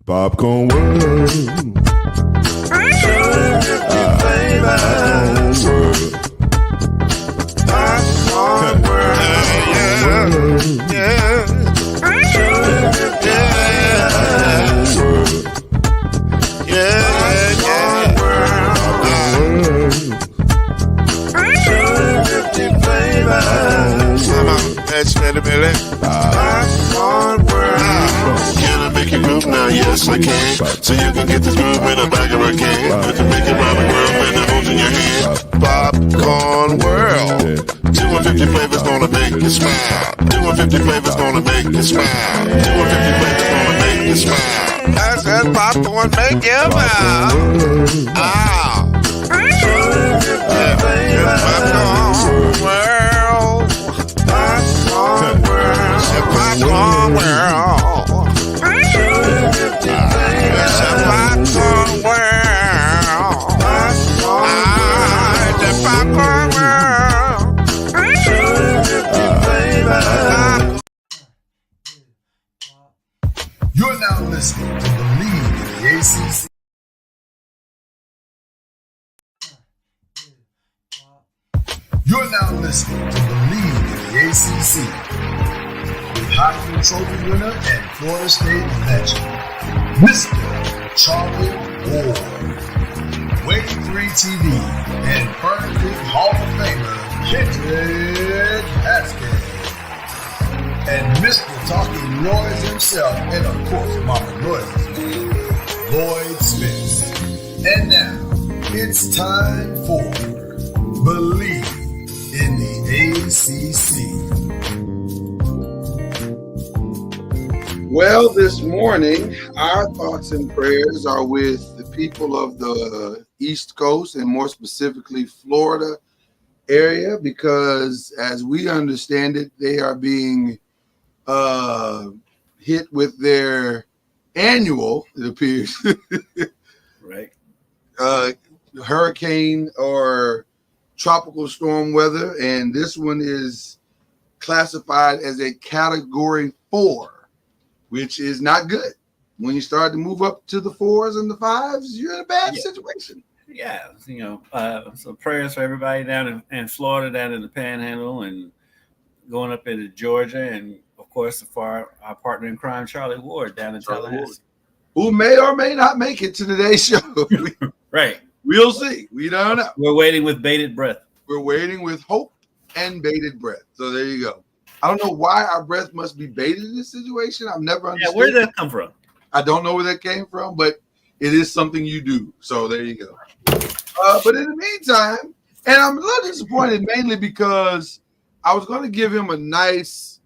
Popcorn world. Popcorn world. Yeah. Can I make you move now? Yes, I can. So you can get this move in a bag of a can. I can make it around the world and it holds in your hand. Popcorn world. 250 flavors gonna make you smile. 250 flavors gonna make you smile. 250 flavors gonna make you smile. I said popcorn make you smile. Ah. 250 flavors. Popcorn world. Popcorn world. Popcorn world. It's a popcorn world. The popcorn world. You're now listening to BLEAV in the ACC. You're now listening to BLEAV in the ACC with Heisman Trophy winner and Florida State legend, Mr. Charlie Ward, Wave 3 TV, and Fern Creek Hall of Famer, Kendrick Haskins, and Mr. Talking Noise himself, and of course, Mama Noise's man, Lloyd Smith. And now, it's time for BLEAV in the ACC. Well, this morning, our thoughts and prayers are with the people of the East Coast and more specifically Florida area, because as we understand it, they are being hit with their annual, it appears, right, hurricane or tropical storm weather, and this one is classified as a Category 4. Which is not good. When you start to move up to the 4s and the 5s, you're in a bad situation. Yeah, so prayers for everybody down in Florida, down in the Panhandle, and going up into Georgia, and of course for our partner in crime, Charlie Ward, down in Tallahassee, who may or may not make it to today's show. Right, we'll see. We don't know. We're waiting with bated breath. We're waiting with hope and bated breath. So there you go. I don't know why our breath must be bated in this situation. I've never understood. Yeah, where did that come from? I don't know where that came from, but it is something you do. So there you go. But in the meantime, and I'm a little disappointed mainly because I was going to give him a nice,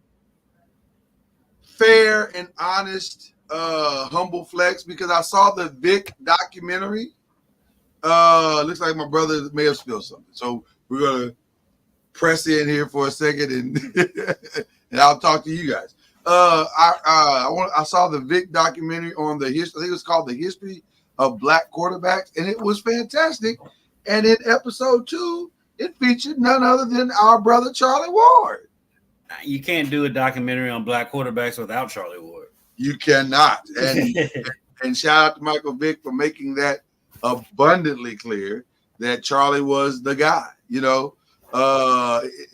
fair, and honest, humble flex because I saw the Vic documentary. Looks like my brother may have spilled something. So we're going to press in here for a second and I'll talk to you guys. I saw the Vic documentary on the history. I think it was called The History of Black Quarterbacks, and it was fantastic. And in episode 2, it featured none other than our brother Charlie Ward. You can't do a documentary on black quarterbacks without Charlie Ward. You cannot. And shout out to Michael Vick for making that abundantly clear that Charlie was the guy. You know,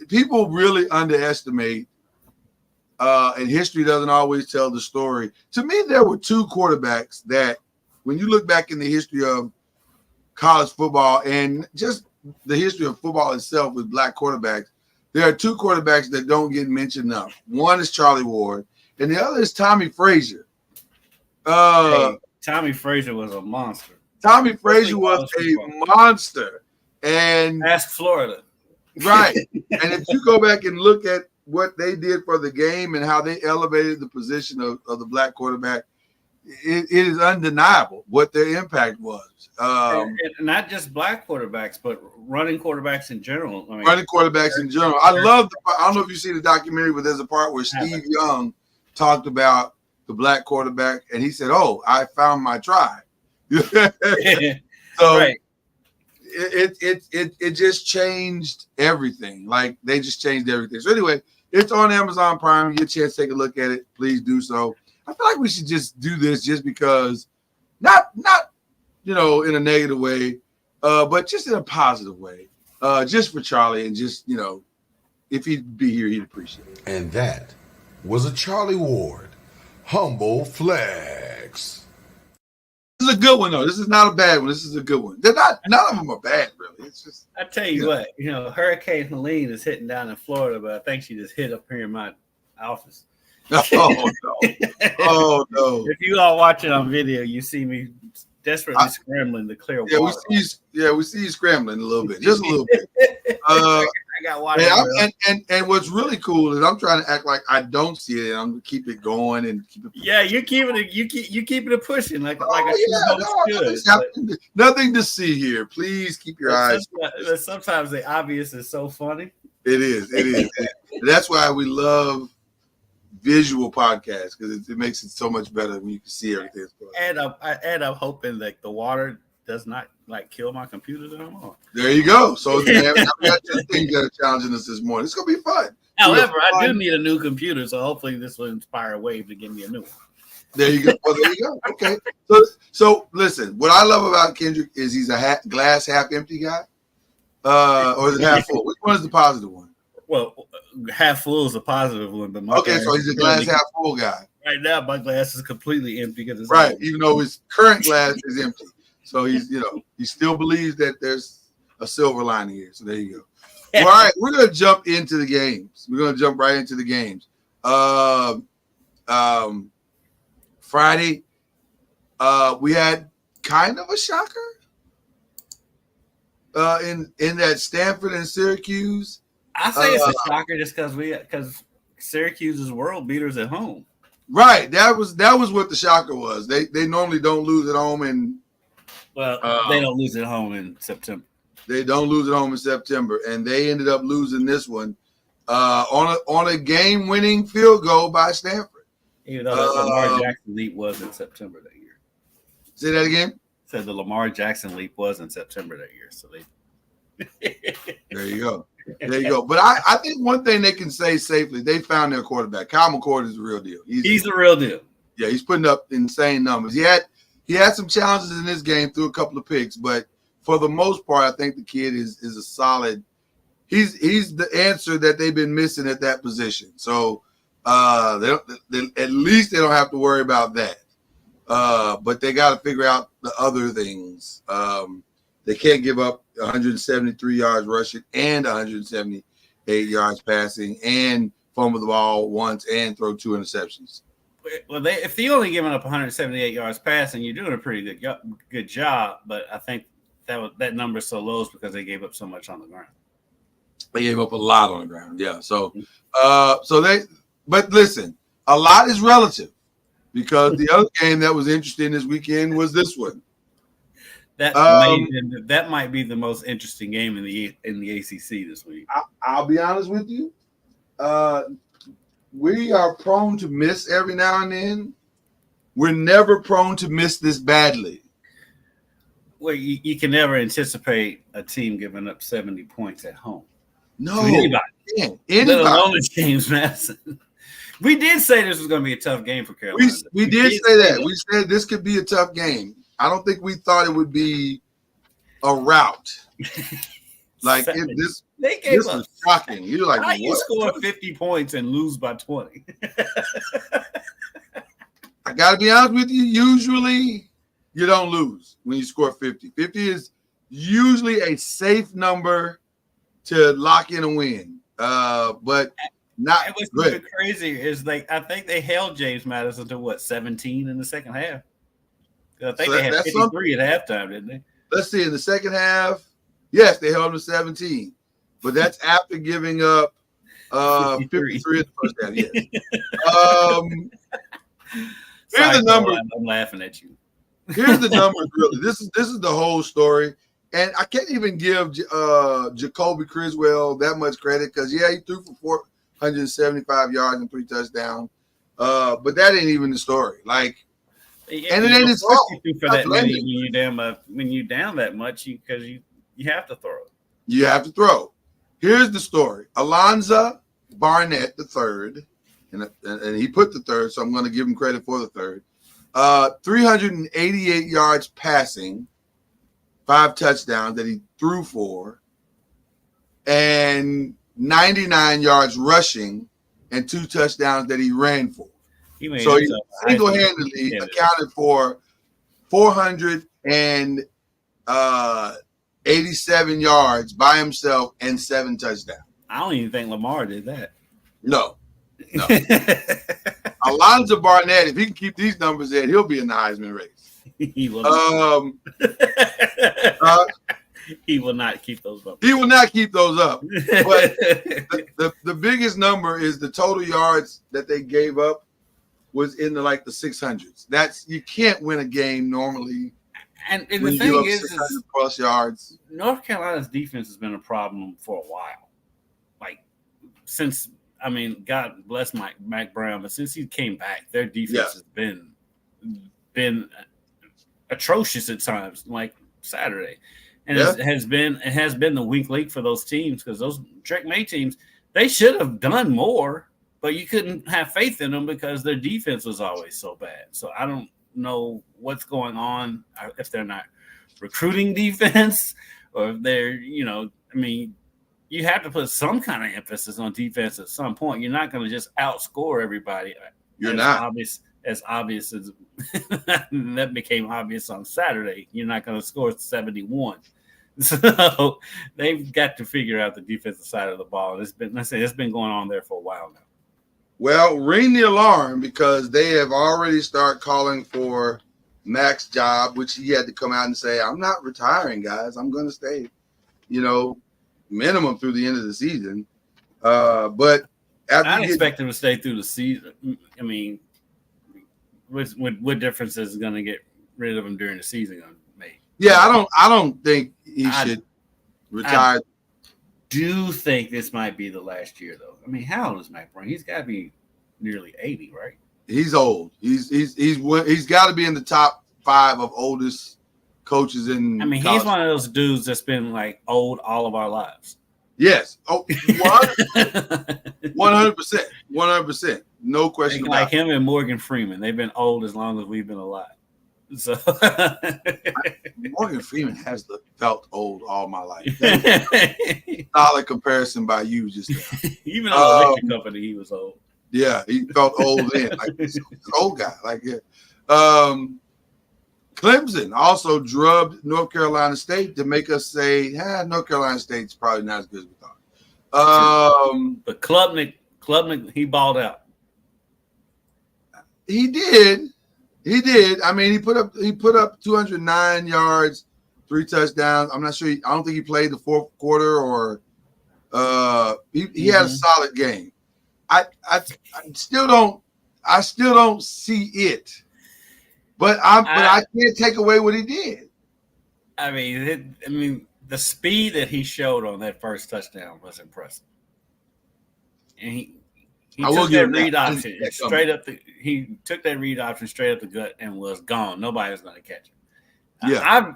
people really underestimate, and history doesn't always tell the story. To me, there were 2 quarterbacks that, when you look back in the history of college football and just the history of football itself with black quarterbacks, there are 2 quarterbacks that don't get mentioned enough. One is Charlie Ward, and the other is Tommy Frazier. Tommy Frazier was a monster. Tommy Frazier was a monster. And ask Florida. Right. And if you go back and look at what they did for the game and how they elevated the position of the black quarterback, it is undeniable what their impact was. And not just black quarterbacks, but running quarterbacks in general. I mean, running quarterbacks in general. I don't know if you see the documentary, but there's a part where Steve Young talked about the black quarterback, and he said, "Oh, I found my tribe." So right. It just changed everything. Like, they just changed everything. So anyway, it's on Amazon Prime. You get a chance to take a look at it, please do so. I feel like we should just do this just because, not in a negative way, but just in a positive way, just for Charlie and just if he'd be here, he'd appreciate it. And that was a Charlie Ward humble flex. This is a good one though. This is not a bad one. This is a good one. None of them are bad, really. It's just I tell you what, Hurricane Helene is hitting down in Florida, but I think she just hit up here in my office. Oh no! Oh no! If you all watch it on video, you see me desperately scrambling to clear water. We see you scrambling a little bit, just a little bit. I got water. And what's really cool is I'm trying to act like I don't see it. And I'm gonna keep it going and keep it. Yeah, you're keeping it. You keeping it pushing like nothing to see here. Please keep your eyes. Sometimes the obvious is so funny. It is. That's why we love visual podcasts because it makes it so much better when you can see everything. And I'm hoping that the water does not kill my computer that I'm on. There you go. So we got two things that are challenging us this morning. It's gonna be fun. However, I do need a new computer, so hopefully this will inspire Wave to give me a new one. There you go. Well, there you go. Okay. So listen, what I love about Kendrick is he's a glass half empty guy, or is it half full? Which one is the positive one? Well, half full is a positive one, but so he's a glass half full guy. Right now, my glass is completely empty because it's right, even though his current glass is empty. So he's, he still believes that there's a silver lining here. So there you go. All right, we're gonna jump into the games. We're gonna jump right into the games. Friday, we had kind of a shocker in that Stanford and Syracuse. I say it's a shocker just because Syracuse is world beaters at home. Right. That was what the shocker was. They normally don't lose at home they don't lose at home in September. They don't lose at home in September, and they ended up losing this one on a game-winning field goal by Stanford. Even though the Lamar Jackson leap was in September that year. Say that again? Said the Lamar Jackson leap was in September that year. So There you go. There you go. But I think one thing they can say safely, they found their quarterback. Kyle McCord is the real deal. He's the real deal. Yeah, he's putting up insane numbers. He had some challenges in this game through a couple of picks, but for the most part, I think the kid is a solid. He's the answer that they've been missing at that position. So at least they don't have to worry about that. But they got to figure out the other things. They can't give up 173 yards rushing and 178 yards passing and fumble the ball once and throw 2 interceptions. Well, if they only giving up 178 yards passing, you're doing a pretty good job. But I think that number is so low is because they gave up so much on the ground. They gave up a lot on the ground. Yeah. So but listen, a lot is relative because the other game that was interesting this weekend was this one. That might be the most interesting game in the ACC this week. I'll be honest with you. We are prone to miss every now and then. We're never prone to miss this badly. Well, you can never anticipate a team giving up 70 points at home. No, anybody. Let alone James Madison. We did say this was going to be a tough game for Carolina. We did say that. We said this could be a tough game. I don't think we thought it would be a rout. This was shocking. You're like, how you score 50 points and lose by 20? I got to be honest with you. Usually, you don't lose when you score 50. 50 is usually a safe number to lock in a win. But not. What's even crazy is I think they held James Madison to 17 in the second half. I think they had 53 at halftime, didn't they? Let's see. In the second half, yes, they held him to 17. But that's after giving up 53 in the first half. Yes. Here's the numbers. I'm laughing at you. Here's the numbers. Really, this is the whole story, and I can't even give Jacoby Criswell that much credit because he threw for 475 yards and 3 touchdowns. But that ain't even the story. And it ain't his fault. For that when you down that much, because you have to throw. You have to throw. Here's the story. Alonzo Barnett III and he put the third, so I'm going to give him credit for the third. 388 yards passing, 5 touchdowns that he threw for, and 99 yards rushing, and 2 touchdowns that he ran for. So he single-handedly accounted for 487 yards by himself and 7 touchdowns. I don't even think Lamar did that. No. Alonzo Barnett, if he can keep these numbers there, he'll be in the Heisman race. He will not keep those up. He will not keep those up. But the biggest number is the total yards that they gave up was in the 600s. That's, you can't win a game normally. And the thing is 600 plus yards. North Carolina's defense has been a problem for a while. Since, God bless Mac Brown, but since he came back, their defense has been atrocious at times, like Saturday. And it has been the weak link for those teams, because those Drake May teams, they should have done more, but you couldn't have faith in them because their defense was always so bad. So I don't know what's going on, if they're not recruiting defense, or if they're, you have to put some kind of emphasis on defense at some point. You're not going to just outscore everybody. You're not. As obvious as that became obvious on Saturday. You're not going to score 71. So they've got to figure out the defensive side of the ball. It's been going on there for a while now. Well, ring the alarm, because they have already started calling for Mac's job, which he had to come out and say, I'm not retiring, guys. I'm going to stay, minimum through the end of the season. But I expect him to stay through the season. What difference is going to get rid of him during the season going to make? Yeah, I don't think he should retire. I do think this might be the last year, though. How old is Mac Brown? He's got to be nearly 80, right? He's old. He's got to be in the top 5 of oldest coaches in. He's one of those dudes that's been old all of our lives. Yes. Oh, 100%. No question about it. Like him and Morgan Freeman, they've been old as long as we've been alive. So Morgan Freeman has felt old all my life. Solid comparison by you just now. Even on the electric company, he was old. Yeah, he felt old then. He's an old guy. Clemson also drubbed North Carolina State to make us say, North Carolina State's probably not as good as we thought. But Klubnik, he balled out. He did. He put up 209 yards, 3 touchdowns. I'm not sure. I don't think he played the fourth quarter, or he had a solid game. I still don't see it, but I can't take away what he did. The speed that he showed on that first touchdown was impressive, and he took that read option straight up he took that read option straight up the gut and was gone. Nobody was going to catch him. Yeah,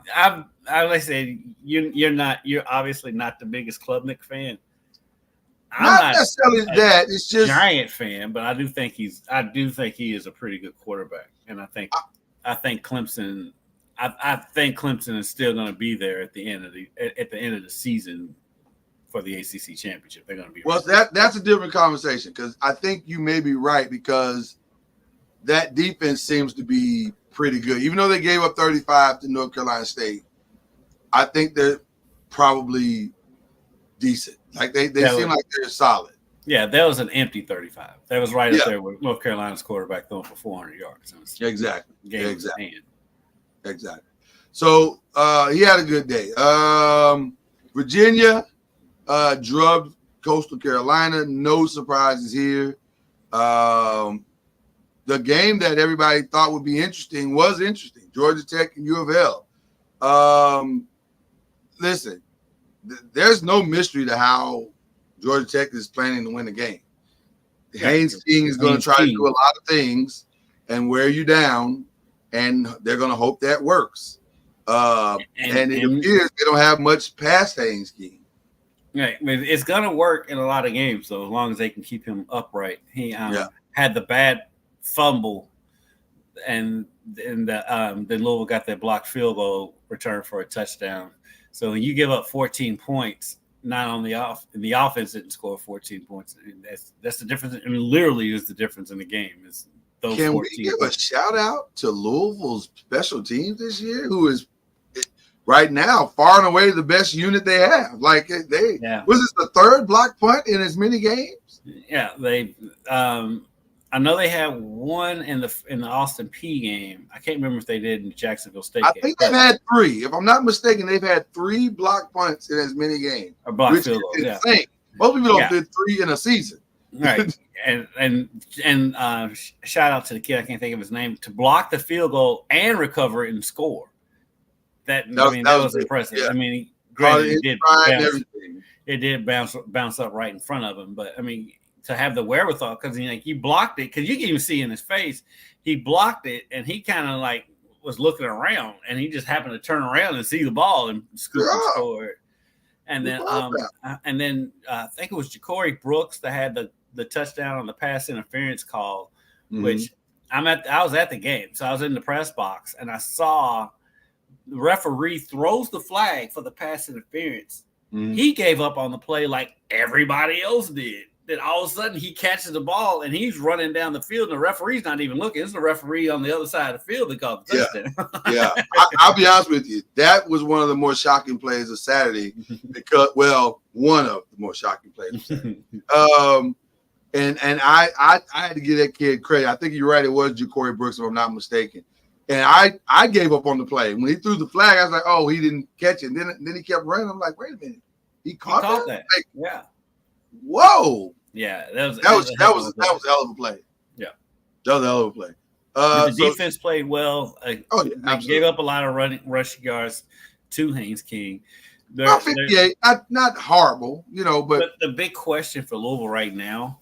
I said, you're obviously not the biggest Klubnik fan. I'm not necessarily that. It's just Giant fan, but I do think he is a pretty good quarterback, and I think Clemson. I think Clemson is still going to be there at the end of the season for the ACC championship. They're going to be that's a different conversation, because I think you may be right, because that defense seems to be pretty good. Even though they gave up 35 to North Carolina State, I think they're probably decent. They seem like they're solid. Yeah, that was an empty 35. That was right up there with North Carolina's quarterback throwing for 400 yards. Exactly. So he had a good day. Virginia drubbed Coastal Carolina. No surprises here. The game that everybody thought would be interesting was interesting. Georgia Tech and U of L. Listen, there's no mystery to how Georgia Tech is planning to win the game. Haynes King is going to try to do a lot of things and wear you down, and they're going to hope that works. And it appears they don't have much past Haynes King. Right, it's going to work in a lot of games, though, as long as they can keep him upright. had the bad fumble, and then Louisville got that blocked field goal return for a touchdown. So when you give up 14 points, not on the offense didn't score 14 points. And that's the difference. I mean, literally is the difference in the game. Is those Can 14 we give points. a shout out to Louisville's special teams this year, who is right now far and away the best unit they have? Like was this the third block punt in as many games? Yeah, they. I know they had one in the Austin P game. I can't remember if they did in the Jacksonville State game. I think they've had 3. If I'm not mistaken, they've had 3 block punts in as many games. Or block field goals, yeah. Most people don't do 3 in a season. Right. and shout out to the kid, I can't think of his name, to block the field goal and recover it and score. That was impressive. Yeah. I mean, it did bounce up right in front of him, but I mean, to have the wherewithal, because you blocked it, because you can even see in his face, he blocked it and he kind of like was looking around and he just happened to turn around and see the ball and scoop and score it. And then I think it was Ja'Cory Brooks that had the touchdown on the pass interference call, which I was at the game, so I was in the press box and I saw the referee throws the flag for the pass interference. He gave up on the play like everybody else did. Then all of a sudden he catches the ball and he's running down the field and the referee's not even looking. It's the referee on the other side of the field that called the touchdown. Yeah. I'll be honest with you. That was one of the more shocking plays of Saturday because, one of the more shocking plays of Saturday. And I had to give that kid credit. I think you're right. It was Ja'Cory Brooks, if I'm not mistaken. And I gave up on the play. When he threw the flag, I was like, oh, he didn't catch it. And then he kept running. I'm like, wait a minute. He caught that? Like, yeah. Whoa. Yeah. That was a hell of a play. Yeah. That was a hell of a play. The defense played well. They gave up a lot of rushing yards to Haynes King. 58, not horrible, but the big question for Louisville right now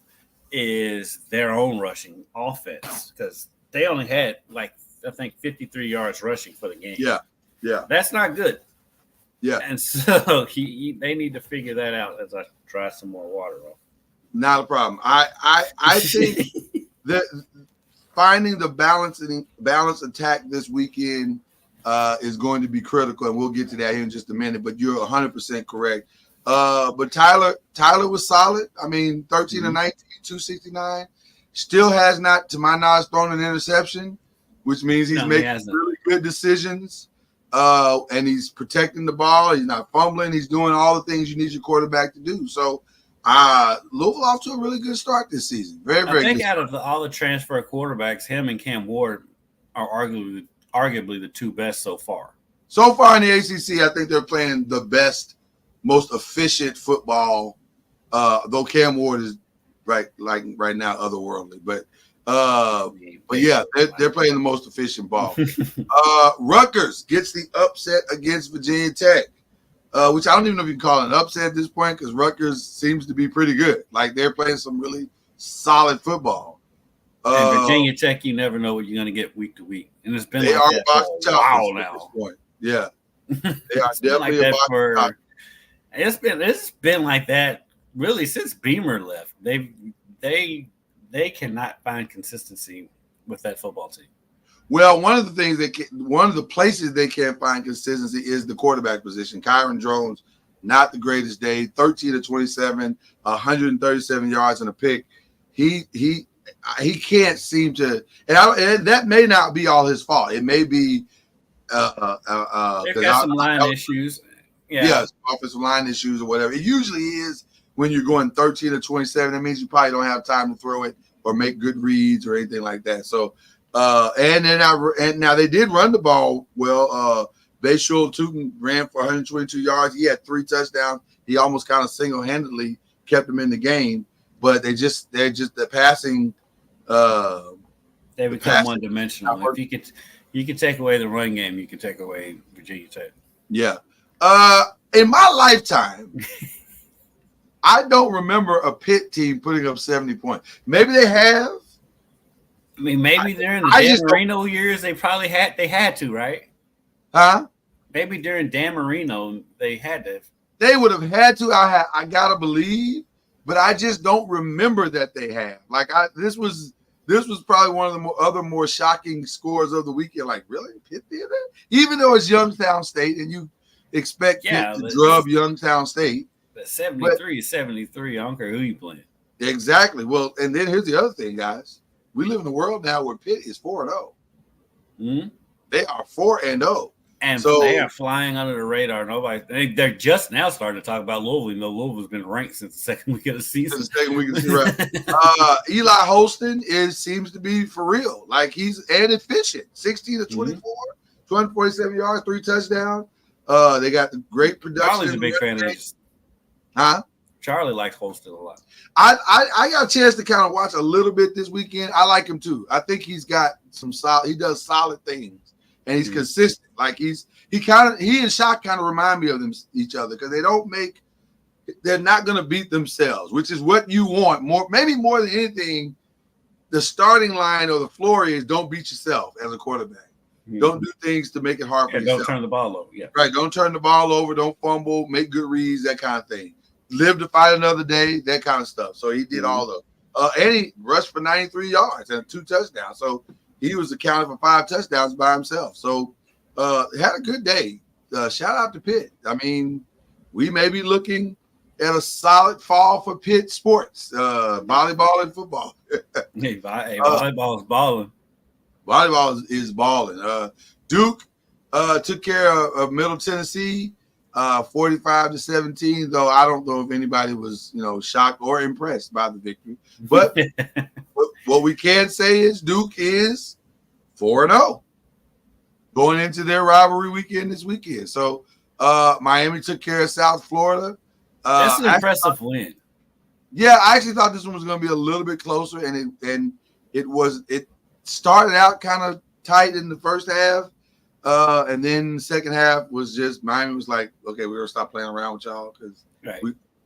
is their own rushing offense, because they only had I think 53 yards rushing for the game. Yeah. That's not good. Yeah. And so they need to figure that out as I try some more water off. Not a problem. I think that finding the balanced attack this weekend is going to be critical, and we'll get to that here in just a minute. But you're 100% correct. But Tyler was solid. I mean, 13 of 19, 269. Still has not, to my knowledge, thrown an interception, which means he's making really good decisions. And he's protecting the ball. He's not fumbling. He's doing all the things you need your quarterback to do. So Louisville off to a really good start this season. Very, very good. I think out of all the transfer quarterbacks, him and Cam Ward are arguably the 2 best so far. So far in the ACC, I think they're playing the best, most efficient football. Though Cam Ward is right now otherworldly, but yeah, they're playing the most efficient ball. Rutgers gets the upset against Virginia Tech, which I don't even know if you can call it an upset at this point, because Rutgers seems to be pretty good. Like, they're playing some really solid football. And Virginia Tech, you never know what you're going to get week to week, and it's been they like are that for a while now. At this point. Yeah, they are definitely like that it's been like that really since Beamer left. They cannot find consistency with that football team. Well, one of the places they can't find consistency is the quarterback position. Kyron Jones, not the greatest day, 13 of 27, 137 yards and a pick. He can't seem to, and that may not be all his fault. It may be they've got some line issues. Yeah, offensive line issues or whatever. It usually is when you're going 13 or 27. That means you probably don't have time to throw it or make good reads or anything like that. So, and now they did run the ball well. Bayshul Tootin ran for 122 yards. He had 3 touchdowns. He almost kind of single-handedly kept them in the game. But they're just the passing. They become one-dimensional. If you could take away the run game, you can take away Virginia Tech. Yeah. In my lifetime, I don't remember a Pitt team putting up 70 points. Maybe they have. I mean, maybe during the Dan Marino years, they had to, right? Huh? Maybe during Dan Marino, they had to. They would have had to. I gotta believe, but I just don't remember that they have. Like this was this was probably one of the other more shocking scores of the weekend. Like, really? Pitt did it? Even though it's Youngstown State and you expect Pitt to drub Youngstown State. But 73 is 73. I don't care who you playing. Exactly. Well, and then here's the other thing, guys. We live in a world now where Pitt is 4-0. Mm-hmm. They are 4-0. And so they are flying under the radar. They're just now starting to talk about Louisville. You know, Louisville's been ranked since the second week of the season. Right. Eli Holston seems to be for real. Like he's efficient. 16 to 24, 247 yards, 3 touchdowns. They got the great production. Charlie's a big fan of this. Huh? Charlie likes Holston a lot. I got a chance to kind of watch a little bit this weekend. I like him too. I think he's got some solid. He does solid things, and he's consistent. Like he and Shock kind of remind me of each other because they're not going to beat themselves, which is what you want maybe more than anything. The starting line or the floor is don't beat yourself as a quarterback. Mm-hmm. Don't do things to make it hard for yourself. Don't turn the ball over. Yeah, right. Don't turn the ball over. Don't fumble. Make good reads. That kind of thing. Live to fight another day, that kind of stuff. So he did all the and he rushed for 93 yards and 2 touchdowns. So he was accounted for 5 touchdowns by himself. So had a good day. Shout out to Pitt. I mean, we may be looking at a solid fall for Pitt sports, volleyball and football. Volleyball is balling. Volleyball is balling. Duke took care of Middle Tennessee. 45-17, though I don't know if anybody was, shocked or impressed by the victory. But what we can say is Duke is 4-0 going into their rivalry weekend this weekend. So Miami took care of South Florida. That's an impressive win. Yeah, I actually thought this one was going to be a little bit closer, and it started out kind of tight in the first half. And then the second half was just Miami was like, okay, we're gonna stop playing around with y'all because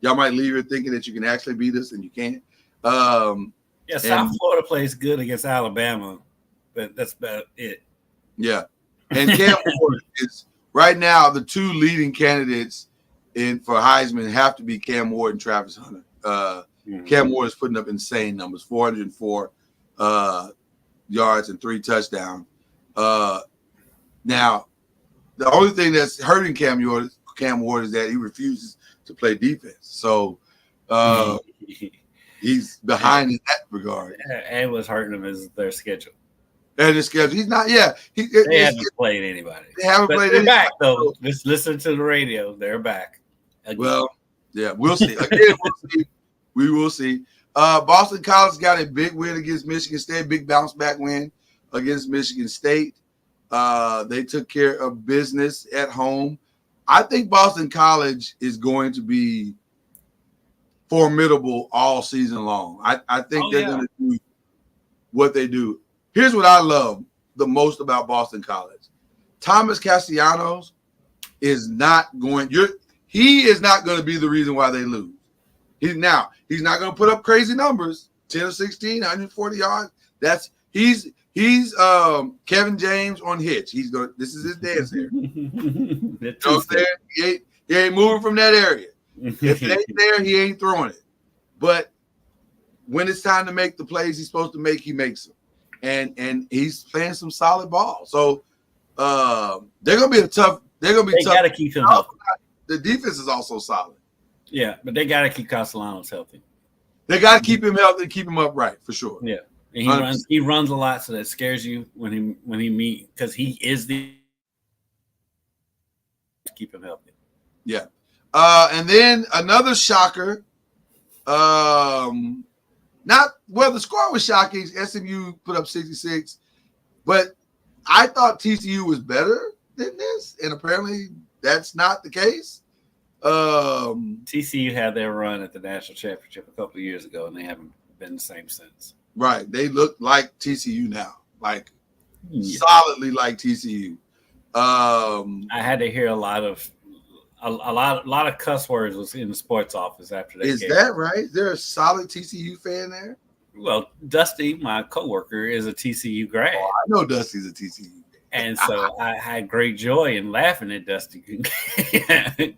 y'all might leave here thinking that you can actually beat us and you can't. South Florida plays good against Alabama, but that's about it. Yeah, and Cam Ward is right now the 2 leading candidates for Heisman have to be Cam Ward and Travis Hunter. Cam Ward is putting up insane numbers: 404 yards and 3 touchdowns. Now, the only thing that's hurting Cam Ward is that he refuses to play defense. So he's behind in that regard. And what's hurting him is their schedule. And his schedule. He's not, they haven't played anybody. They haven't played anybody. They're back, though. Just listen to the radio. They're back. Again. Well, yeah, we'll see. Again, we'll see. We will see. Boston College got a big win against Michigan State, big bounce back win against Michigan State. They took care of business at home. I think Boston College is going to be formidable all season long. I think they're going to do what they do. Here's what I love the most about Boston College. Thomas Castellanos is not going to be the reason why they lose. He's not going to put up crazy numbers, 10 or 16, 140 yards. He's Kevin James on Hitch. This is his dance here. He ain't moving from that area. If it ain't there, he ain't throwing it. But when it's time to make the plays he's supposed to make, he makes them. And he's playing some solid ball. So they're gonna be tough. They gotta keep him healthy. The defense is also solid. Yeah, but they gotta keep Castellanos healthy. They gotta keep him healthy and keep him upright for sure. Yeah. And he runs a lot, so that scares you when he meet because he is the keep him healthy. Yeah. And then another shocker. The score was shocking. SMU put up 66, but I thought TCU was better than this, and apparently that's not the case. TCU had their run at the national championship a couple of years ago, and they haven't been the same since. Right, they look like TCU now, solidly like TCU. I had to hear a lot of cuss words was in the sports office after that. Is that right? Is there a solid TCU fan there? Well, Dusty, my coworker, is a TCU grad. Oh, I know Dusty's a TCU fan. And so I had great joy in laughing at Dusty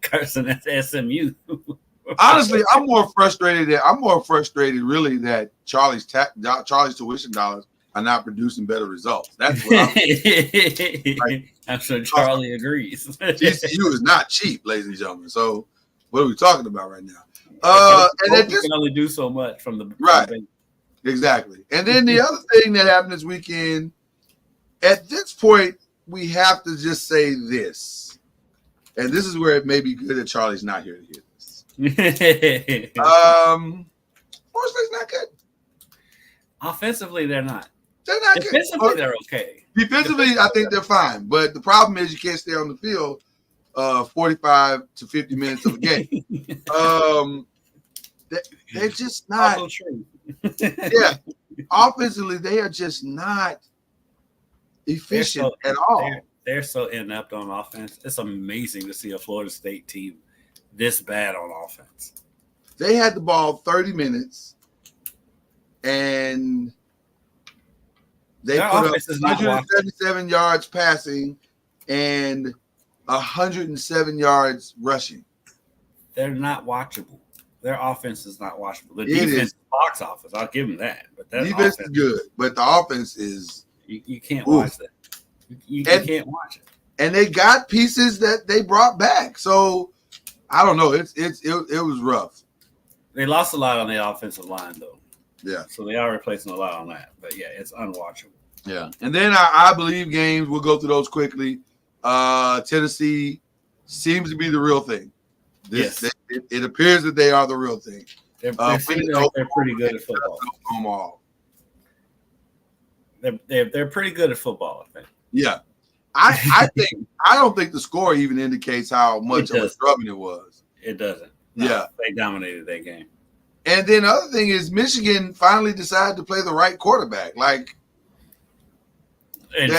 cursing at SMU. Honestly, I'm more frustrated really that Charlie's tuition dollars are not producing better results. That's what I'm sure Charlie agrees. TCU is not cheap, ladies and gentlemen. So what are we talking about right now? And then you can only do so much from the right. Exactly. And then the other thing that happened this weekend, at this point, we have to just say this. And this is where it may be good that Charlie's not here to hear this. Florida State's not good. Offensively, they're not. They're not Defensively, good. They're okay. Defensively, I think they're fine. But the problem is you can't stay on the field 45 to 50 minutes of a game. They're just not. Also true. Yeah. Offensively, they are just not efficient at all. They're so inept on offense. It's amazing to see a Florida State team this bad on offense. They had the ball 30 minutes, and they put up 177 yards passing and 107 yards rushing. They're not watchable. Their offense is not watchable. The defense is box office. I'll give them that. But that defense is good, but the offense is you can't watch that. You can't watch it. And they got pieces that they brought back. So I don't know. It was rough. They lost a lot on the offensive line, though. Yeah. So they are replacing a lot on that. But yeah, it's unwatchable. Yeah. And then I believe games. We'll go through those quickly. Tennessee seems to be the real thing. It appears that they are the real thing. They're pretty good at football. They're pretty good at football, I think. Yeah. I don't think the score even indicates how much of a drubbing it was. It doesn't. No, yeah. They dominated that game. And then the other thing is Michigan finally decided to play the right quarterback.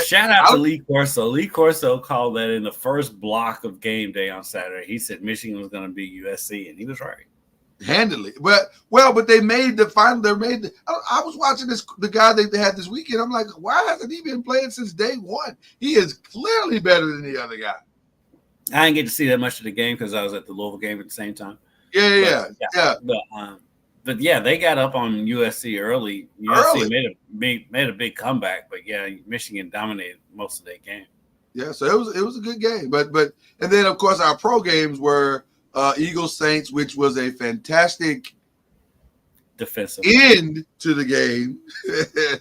Shout out to Lee Corso. Lee Corso called that in the first block of game day on Saturday. He said Michigan was going to beat USC, and he was right. Handily. But they made the final. I was watching the guy they had this weekend. I'm like, why hasn't he been playing since day one? He is clearly better than the other guy. I didn't get to see that much of the game because I was at the Louisville game at the same time. Yeah. But yeah, they got up on USC early. USC made a big comeback, but yeah, Michigan dominated most of that game. Yeah, so it was a good game. But and then of course our pro games were Eagles Saints, which was a fantastic defensive end to the game. The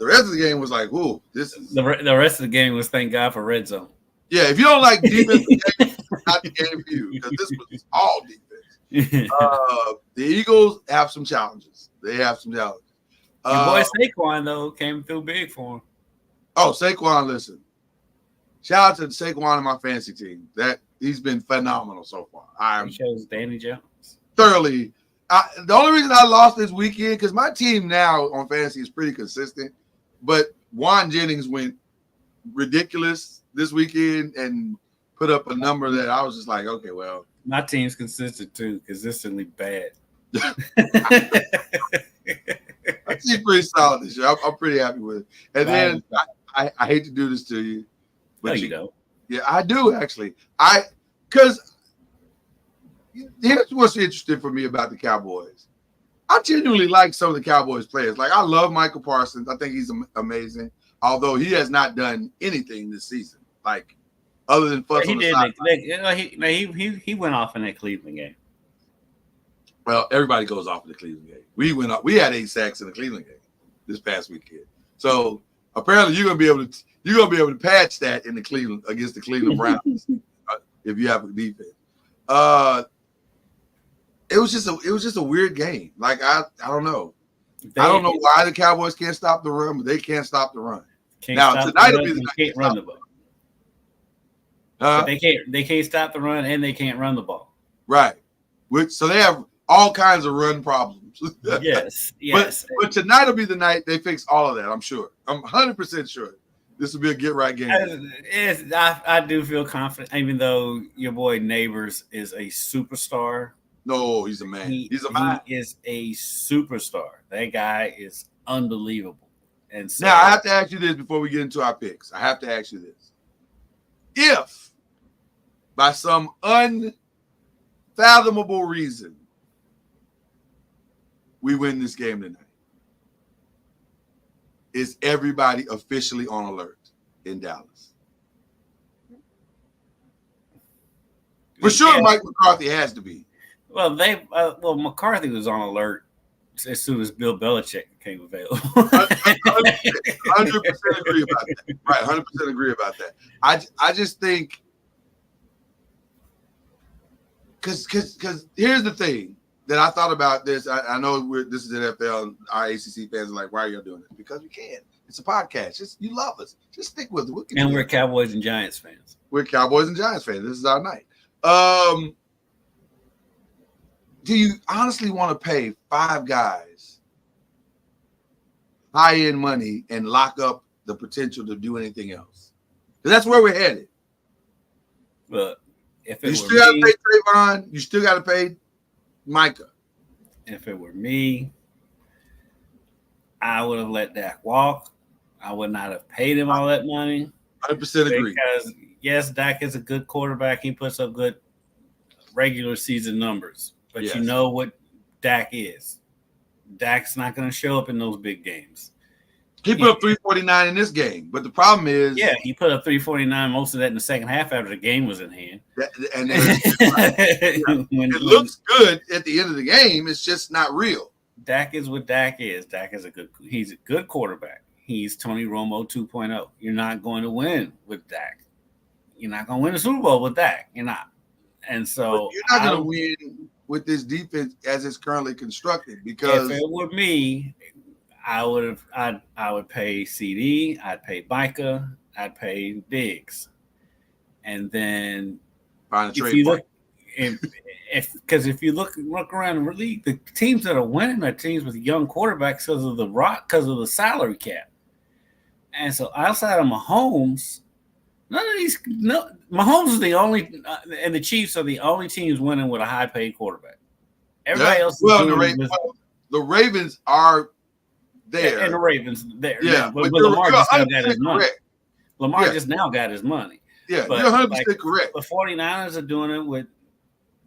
rest of the game was like, "Ooh, this is." The rest of the game was thank God for red zone. Yeah, if you don't like defense, it's not the game for you because this was all defense. The Eagles have some challenges. They have some challenges. Your boy Saquon though came through big for him. Oh, Saquon! Listen, shout out to Saquon and my fantasy team. That he's been phenomenal so far. He shows Danny Jones thoroughly. The only reason I lost this weekend because my team now on fantasy is pretty consistent, but Juan Jennings went ridiculous this weekend and put up a number that I was just like, okay, well, my team's consistent too, consistently bad. My team's pretty solid this year. I'm pretty happy with it. And then I hate to do this to you, but no, you don't. Yeah, I do actually. Because here's what's interesting for me about the Cowboys. I genuinely like some of the Cowboys players. Like I love Michael Parsons. I think he's amazing. Although he has not done anything this season, like other than fuss on the side. He went off in that Cleveland game. Well, everybody goes off in the Cleveland game. We had 8 sacks in the Cleveland game this past weekend. So apparently you're gonna be able to patch that in the Cleveland against the Cleveland Browns if you have a defense. It was just a weird game. Like I don't know. I don't know why the Cowboys can't stop the run, but they can't stop the run. Tonight will be the night. They can't run the ball. They can't stop the run, and they can't run the ball. Right. So they have all kinds of run problems. Yes. But tonight will be the night they fix all of that. I'm sure. I'm 100% sure. This will be a get right game. I do feel confident, even though your boy Neighbors is a superstar. No, he's a man. He's a man. He is a superstar. That guy is unbelievable. And so, now I have to ask you this before we get into our picks. I have to ask you this: if by some fathomable reason we win this game tonight is everybody officially on alert in Dallas. For sure, Mike McCarthy has to be. Well, McCarthy was on alert as soon as Bill Belichick became available. 100% agree about that. Right, 100% agree about that. I just think because here's the thing that I thought about this. I know this is NFL, and our ACC fans are like, why are y'all doing this? Because we can. It's a podcast. You love us. Just stick with it. And we're Cowboys and Giants fans. We're Cowboys and Giants fans. This is our night. Do you honestly want to pay 5 guys high-end money and lock up the potential to do anything else? Because that's where we're headed. But if you still got to pay Trayvon, you still got to pay Micah. If it were me, I would have let Dak walk. I would not have paid him all that money. 100% agree. Because yes, Dak is a good quarterback. He puts up good regular season numbers. But you know what Dak is. Dak's not going to show up in those big games. He put up 349 in this game, but the problem is, he put up 349. Most of that in the second half after the game was in hand. It looks good at the end of the game. It's just not real. Dak is what Dak is. He's a good quarterback. He's Tony Romo 2.0. You're not going to win with Dak. You're not going to win the Super Bowl with Dak. You're not. And so but you're not going to win with this defense as it's currently constructed, because if it were me, I would pay CD, I'd pay Micah, I'd pay Diggs, and then find a trade. If you look around the league, the teams that are winning are teams with young quarterbacks because of the salary cap, and so outside of Mahomes, Mahomes is the only, and the Chiefs are the only teams winning with a high paid quarterback. Everybody else, the Ravens are there, and the Ravens there. Yeah, but Lamar just now got his money. Lamar just now got his money. Yeah, but you're 100% correct. The 49ers are doing it with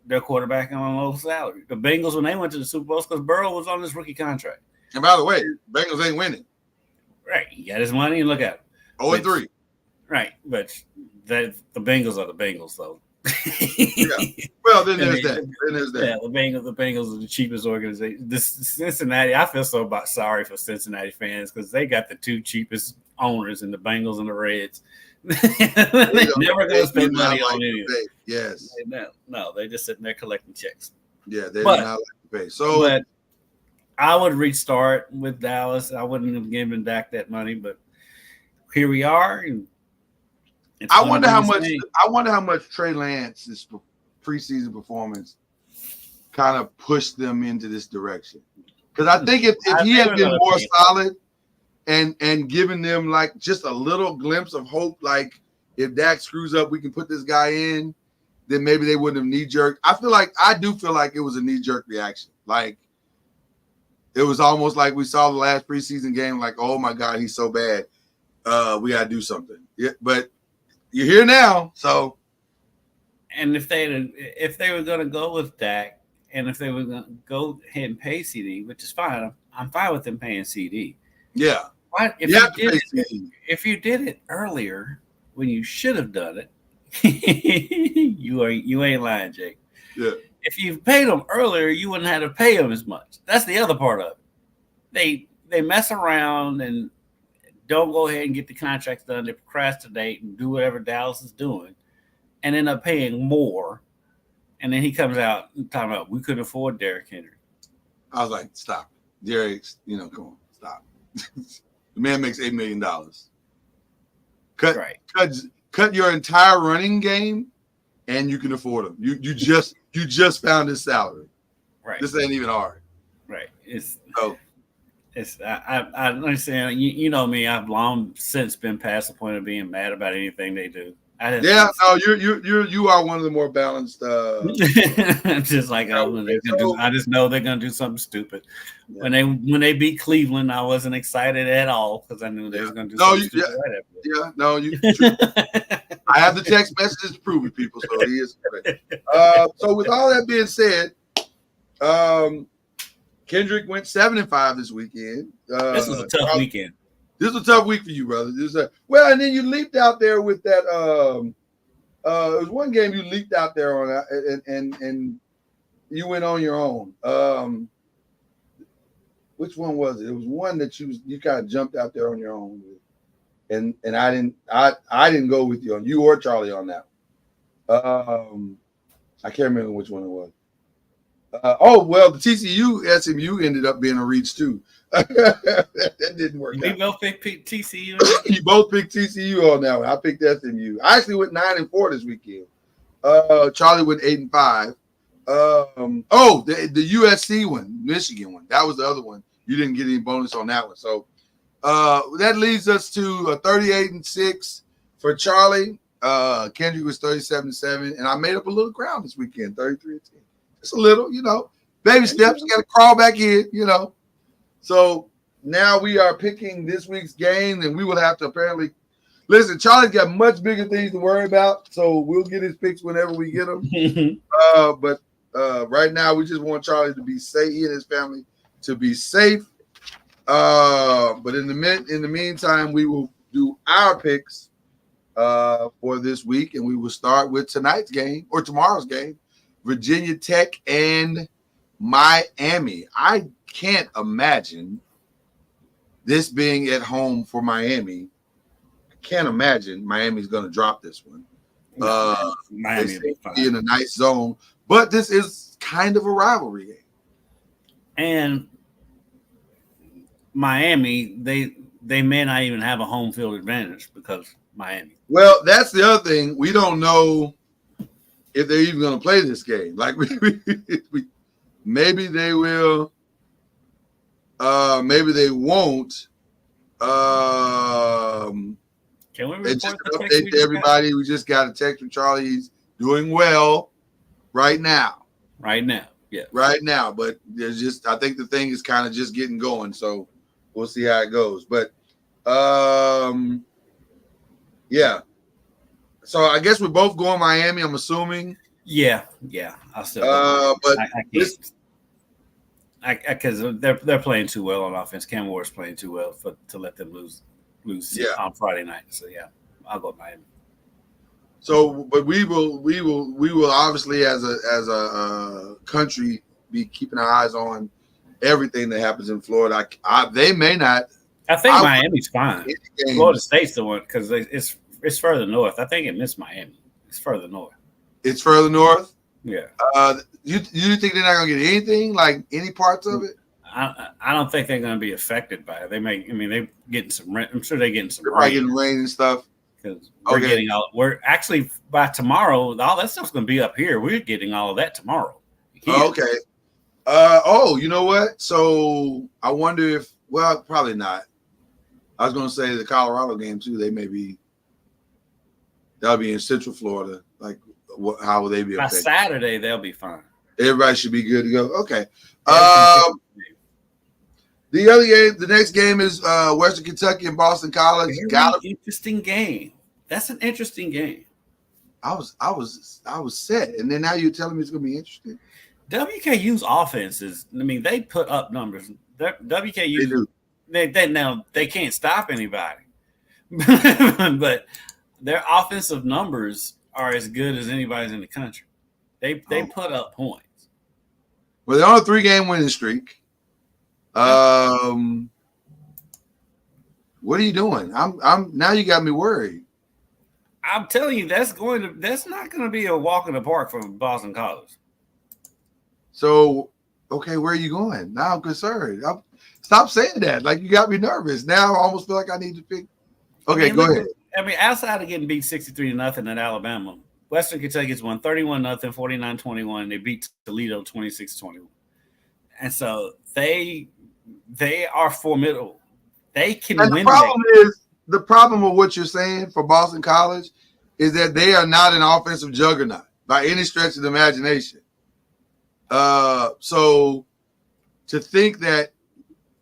their quarterback on a low salary. The Bengals, when they went to the Super Bowl, because Burrow was on this rookie contract. And by the way, Bengals ain't winning. Right, he got his money, and look at him. 0-3. Right, but the Bengals are the Bengals, though. Well, then there's that. Yeah, the Bengals are the cheapest organization. This Cincinnati, I feel sorry for Cincinnati fans because they got the 2 cheapest owners in the Bengals and the Reds. They're never going to spend money on anything. Yes. No, they're just sitting there collecting checks. Yeah, they do not like to pay. But I would restart with Dallas. I wouldn't have given Dak that money, but here we are. And I wonder how much Trey Lance's preseason performance kind of pushed them into this direction. Because I think if he had been more solid and given them like just a little glimpse of hope, like if Dak screws up, we can put this guy in, then maybe they wouldn't have knee-jerked. I do feel like it was a knee-jerk reaction. Like it was almost like we saw the last preseason game, like, oh my God, he's so bad. We gotta do something. Yeah, but you're here now, so. And if they were going to go with Dak, and if they were going to go ahead and pay CD, which is fine, I'm fine with them paying CD. Yeah. What if you did it earlier when you should have done it? you ain't lying, Jake. Yeah. If you paid them earlier, you wouldn't have to pay them as much. That's the other part of it. They mess around and don't go ahead and get the contracts done. They procrastinate and do whatever Dallas is doing and end up paying more. And then he comes out and talking about we couldn't afford Derrick Henry. I was like, stop. Derrick's, come on, stop. The man makes $8 million. Cut your entire running game and you can afford him. You just found his salary. Right. This ain't even hard. Right. I understand. You know me. I've long since been past the point of being mad about anything they do. You are one of the more balanced. Just like I just know they're gonna do something stupid. Yeah. When they beat Cleveland, I wasn't excited at all because I knew they was gonna do something stupid. I have the text messages to prove it, people. So he is correct. So with all that being said, Kendrick went 7-5 this weekend. This was a tough weekend. This was a tough week for you, brother. Well, and then you leaped out there with that. It was one game you leaped out there on, and you went on your own. Which one was it? It was one that you kind of jumped out there on your own with. And I didn't go with you on you or Charlie on that. I can't remember which one it was. The TCU SMU ended up being a reach too. that didn't work. We both picked TCU. You both picked TCU on that one. I picked SMU. I actually went 9-4 this weekend. Charlie went 8-5. The USC one, Michigan one. That was the other one. You didn't get any bonus on that one. So that leads us to a 38-6 for Charlie. Kendrick was 37-7, and I made up a little ground this weekend, 33-10. Just a little, baby steps. You got to crawl back in, So now we are picking this week's game, and we will have to apparently listen. Charlie's got much bigger things to worry about, so we'll get his picks whenever we get them. But right now, we just want Charlie to be safe. He and his family to be safe. But in the meantime, we will do our picks for this week, and we will start with tonight's game or tomorrow's game, Virginia Tech and Miami. I can't imagine this being at home for Miami. I can't imagine Miami's going to drop this one. Miami be in a nice zone, but this is kind of a rivalry game. And Miami, they may not even have a home field advantage because Miami. Well, that's the other thing. We don't know if they're even going to play this game. Like maybe they will. Maybe they won't. Can we report just the an update to everybody? We just got a text from Charlie. He's doing well right now. Right now, yeah. Right now, but I think the thing is kind of just getting going. So we'll see how it goes. But yeah. So I guess we're both going Miami. I'm assuming. Yeah. I'll still. But I can't. Because they're playing too well on offense. Cam Ward's playing too well to let them lose on Friday night. So yeah, I'll go Miami. So, but we will obviously as a country be keeping our eyes on everything that happens in Florida. They may not. I think Miami's fine. Florida State's the one because it's further north. I think it missed Miami. It's further north. It's further north. Yeah. You think they're not gonna get anything, like any parts of it? I don't think they're gonna be affected by it. They may. I mean, they're getting some rain. I'm sure they're getting some rain. Getting rain and stuff. Because we're actually by tomorrow. All that stuff's gonna be up here. We're getting all of that tomorrow. Okay. You know what? So I wonder if. Well, probably not. I was gonna say the Colorado game too. That'll be in Central Florida. Like, how will they be affected? By Saturday, they'll be fine. Everybody should be good to go. Okay. The other game, the next game is Western Kentucky and Boston College. Interesting game. That's an interesting game. I was set, and then now you're telling me it's going to be interesting. WKU's offenses. I mean, they put up numbers. WKU. They do. They can't stop anybody, but their offensive numbers are as good as anybody's in the country. They put up points. Well, they're on a 3-game winning streak. What are you doing? I'm now you got me worried. I'm telling you, that's not going to be a walk in the park for Boston College. So, okay, where are you going? Now I'm concerned. Stop saying that. Like, you got me nervous. Now I almost feel like I need to pick. Okay, go ahead. I mean, outside of getting beat 63-0 at Alabama, Western Kentucky's won 31-0, 49-21. They beat Toledo 26-21. And so they are formidable. They can win. The problem with what you're saying for Boston College is that they are not an offensive juggernaut by any stretch of the imagination. So to think that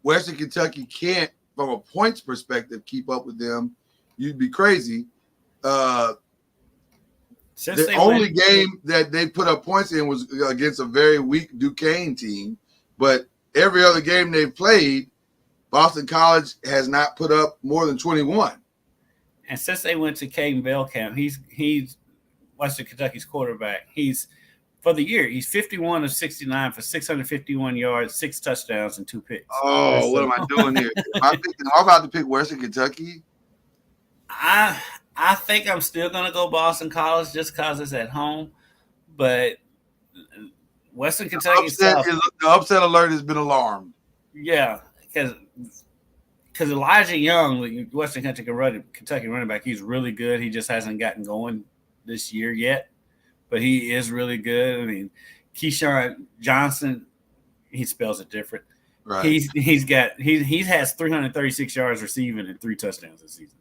Western Kentucky can't, from a points perspective, keep up with them, you'd be crazy. Since The only game that they put up points in was against a very weak Duquesne team, but every other game they've played, Boston College has not put up more than 21. And since they went to Caden Bellcamp, he's Western Kentucky's quarterback. He's for the year, he's 51 of 69 for 651 yards, 6 touchdowns, and 2 picks. Oh, what am I doing here? I'm about to pick Western Kentucky. I think I'm still gonna go Boston College just because it's at home, but Western Kentucky The upset alert has been alarmed. Yeah, because Elijah Young, the Western Kentucky running back, he's really good. He just hasn't gotten going this year yet, but he is really good. I mean, Keyshawn Johnson, he spells it different. Right. He has 336 yards receiving and 3 touchdowns this season.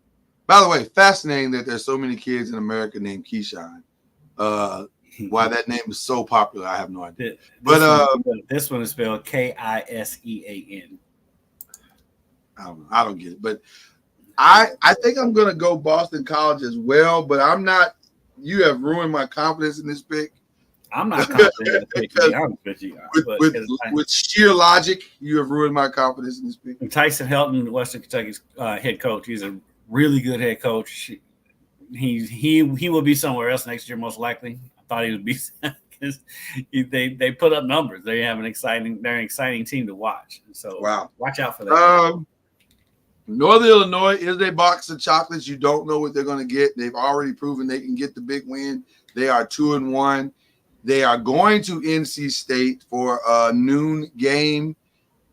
By the way, fascinating that there's so many kids in America named Keyshawn. Why that name is so popular, I have no idea. This one is spelled Kisean. I don't get it. But I think I'm going to go Boston College as well, but I'm not. You have ruined my confidence in this pick. I'm not confident in this pick. With sheer logic, you have ruined my confidence in this pick. Tyson Helton, Western Kentucky's head coach, he's a really good head coach. He will be somewhere else next year, most likely. I thought he would be because they put up numbers. They're an exciting team to watch. So watch out for that. Northern Illinois is a box of chocolates. You don't know what they're going to get. They've already proven they can get the big win. They are 2-1. They are going to NC State for a noon game,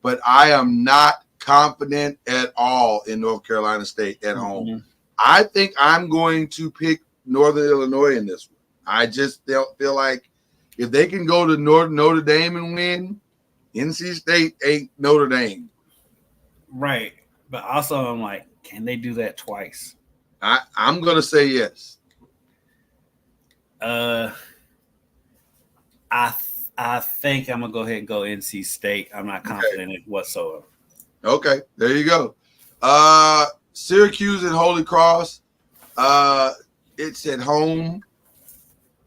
but I am not confident at all in North Carolina State at home. I think I'm going to pick Northern Illinois in this one. I just feel like if they can go to Notre Dame and win, NC State ain't Notre Dame. Right. But also I'm like, can they do that twice? I'm going to say yes. I think I'm going to go ahead and go NC State. I'm not confident in it whatsoever. Okay, there you go. Syracuse and Holy Cross. It's at home.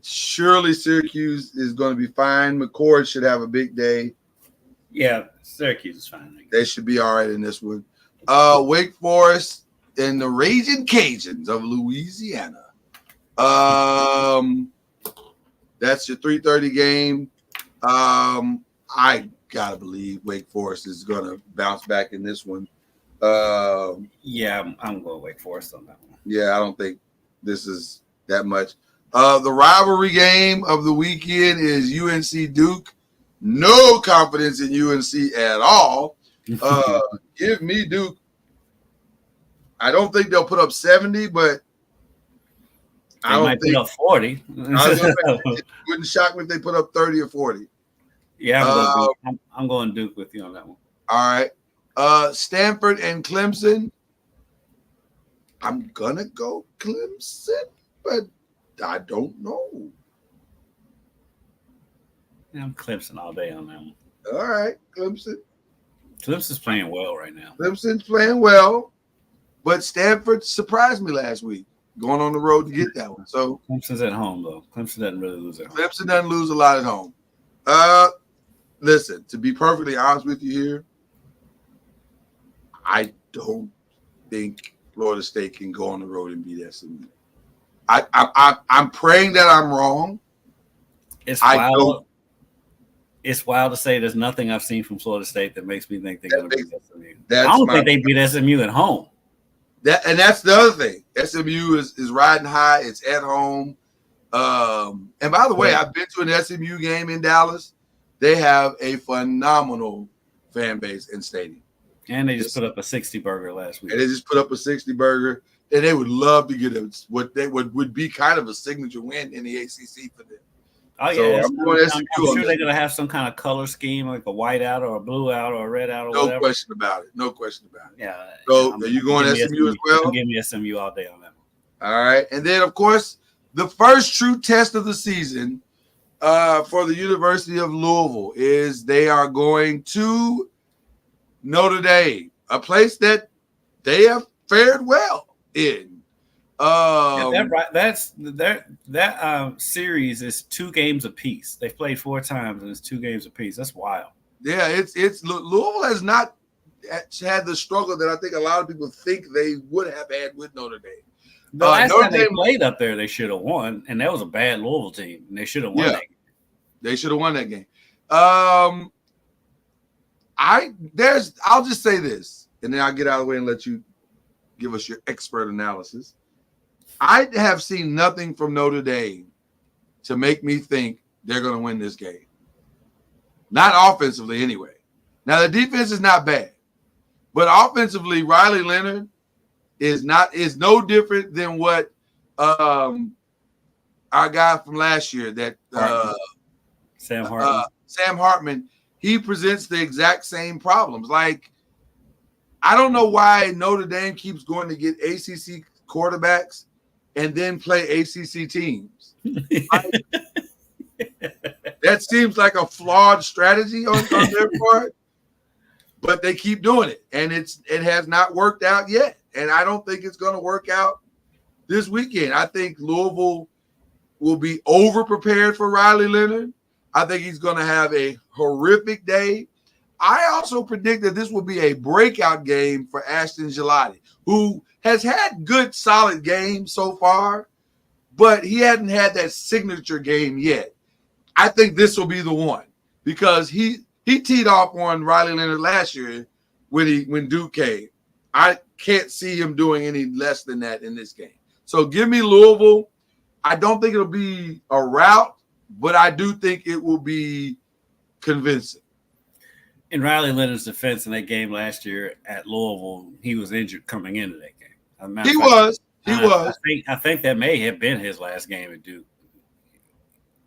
Surely Syracuse is going to be fine. McCord should have a big day. Yeah, Syracuse is fine. They should be all right in this one. Wake Forest and the Raging Cajuns of Louisiana. That's your 3:30 game. I gotta believe Wake Forest is gonna bounce back in this one. Yeah, I'm going Wake Forest on that one. Yeah, I don't think this is that much. The rivalry game of the weekend is UNC Duke. No confidence in UNC at all. Give me Duke. I don't think they'll put up 70, but I might put up 40. It wouldn't shock me if they put up 30 or 40. Yeah, I'm going Duke with you on that one. All right. Stanford and Clemson. I'm going to go Clemson, but I don't know. Yeah, I'm Clemson all day on that one. All right, Clemson. Clemson's playing well right now. Clemson's playing well, but Stanford surprised me last week going on the road to get that one. So Clemson's at home, though. Clemson doesn't really lose at home. Clemson doesn't lose a lot at home. Listen, to be perfectly honest with you here, I don't think Florida State can go on the road and beat SMU. I'm praying that I'm wrong. It's wild. It's wild to say there's nothing I've seen from Florida State that makes me think they're going to beat SMU. I don't think they beat SMU at home. And that's the other thing. SMU is riding high. It's at home. And by the way, I've been to an SMU game in Dallas. They have a phenomenal fan base and stadium. And they just put up a 60 burger last week. And they just put up a 60 burger. And they would love to get what they would be kind of a signature win in the ACC for them. Oh, yeah. So I'm sure they're going to have some kind of color scheme, like a white out or a blue out or a red out or whatever. No question about it. No question about it. Yeah. So are you going SMU as well? Give me SMU all day on that one. All right. And then, of course, the first true test of the season for the University of Louisville is they are going to Notre Dame, a place that they have fared well in. That series is 2 games apiece. They've played 4 times and it's 2 games apiece. That's wild. Yeah, it's Louisville has not had the struggle that I think a lot of people think they would have had with Notre Dame. The last time they played up there, they should have won, and that was a bad Louisville team, and they should have won that game. They should have won that game. I'll just say this, and then I'll get out of the way and let you give us your expert analysis. I have seen nothing from Notre Dame to make me think they're going to win this game. Not offensively, anyway. Now the defense is not bad, but offensively, Riley Leonard is no different than what our guy from last year, that Sam Hartman. Sam Hartman, he presents the exact same problems. Like, I don't know why Notre Dame keeps going to get ACC quarterbacks and then play ACC teams. That seems like a flawed strategy on their part, but they keep doing it, and it has not worked out yet. And I don't think it's going to work out this weekend. I think Louisville will be over-prepared for Riley Leonard. I think he's going to have a horrific day. I also predict that this will be a breakout game for Ashton Gelati, who has had good, solid games so far, but he hadn't had that signature game yet. I think this will be the one, because he teed off on Riley Leonard last year when Duke came. I can't see him doing any less than that in this game. So give me Louisville. I don't think it'll be a rout, but I do think it will be convincing. In Riley Leonard's defense in that game last year at Louisville, he was injured coming into that game. He was. I think that may have been his last game at Duke.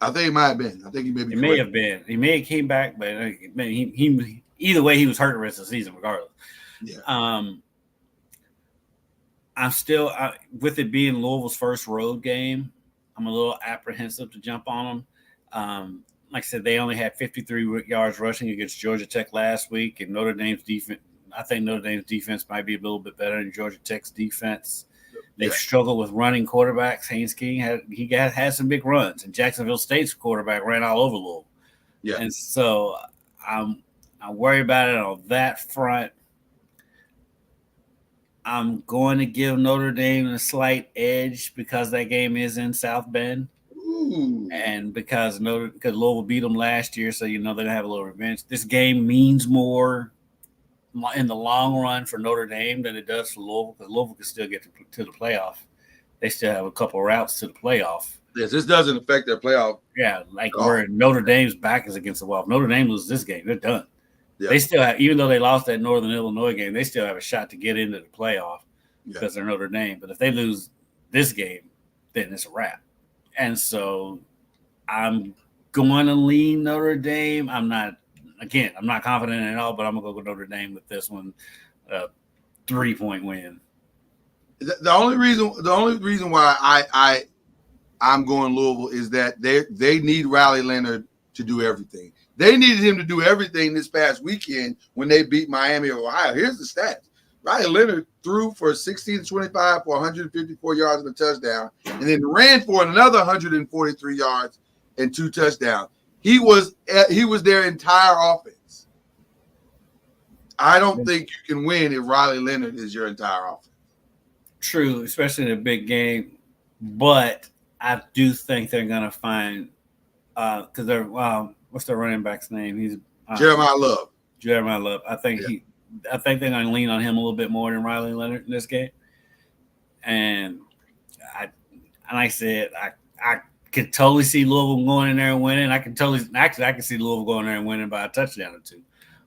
I think it might have been. I think he may be. It may have been. He may have came back, but he either way, he was hurt the rest of the season regardless. Yeah. I'm still with it being Louisville's first road game. I'm a little apprehensive to jump on them. Like I said, they only had 53 yards rushing against Georgia Tech last week, and Notre Dame's defense. I think Notre Dame's defense might be a little bit better than Georgia Tech's defense. They've struggled with running quarterbacks. Haynes King had some big runs, and Jacksonville State's quarterback ran all over Louisville. Yeah, and so I'm worried about it on that front. I'm going to give Notre Dame a slight edge because that game is in South Bend. Ooh. And because Louisville beat them last year, so they're going to have a little revenge. This game means more in the long run for Notre Dame than it does for Louisville, because Louisville can still get to the playoff. They still have a couple of routes to the playoff. Yes, this doesn't affect their playoff. Yeah, where Notre Dame's back is against the wall. If Notre Dame loses this game, they're done. Yeah. They still have, even though they lost that Northern Illinois game, they still have a shot to get into the playoff because they're Notre Dame. But if they lose this game, then it's a wrap. And so I'm going to lean Notre Dame. I'm not confident at all, but I'm going to go with Notre Dame with this one, 3-point win. The only reason why I'm going Louisville is that they need Riley Leonard to do everything. They needed him to do everything this past weekend when they beat Miami of Ohio. Here's the stats. Riley Leonard threw for 16-25 for 154 yards and a touchdown, and then ran for another 143 yards and 2 touchdowns. He was their entire offense. I don't think you can win if Riley Leonard is your entire offense. True, especially in a big game. But I do think they're going to find because they're what's their running back's name? He's Jeremiah Love. Jeremiah Love. I think they're going to lean on him a little bit more than Riley Leonard in this game. And like I said, I could totally see Louisville going in there and winning. I can see Louisville going there and winning by a touchdown or 2.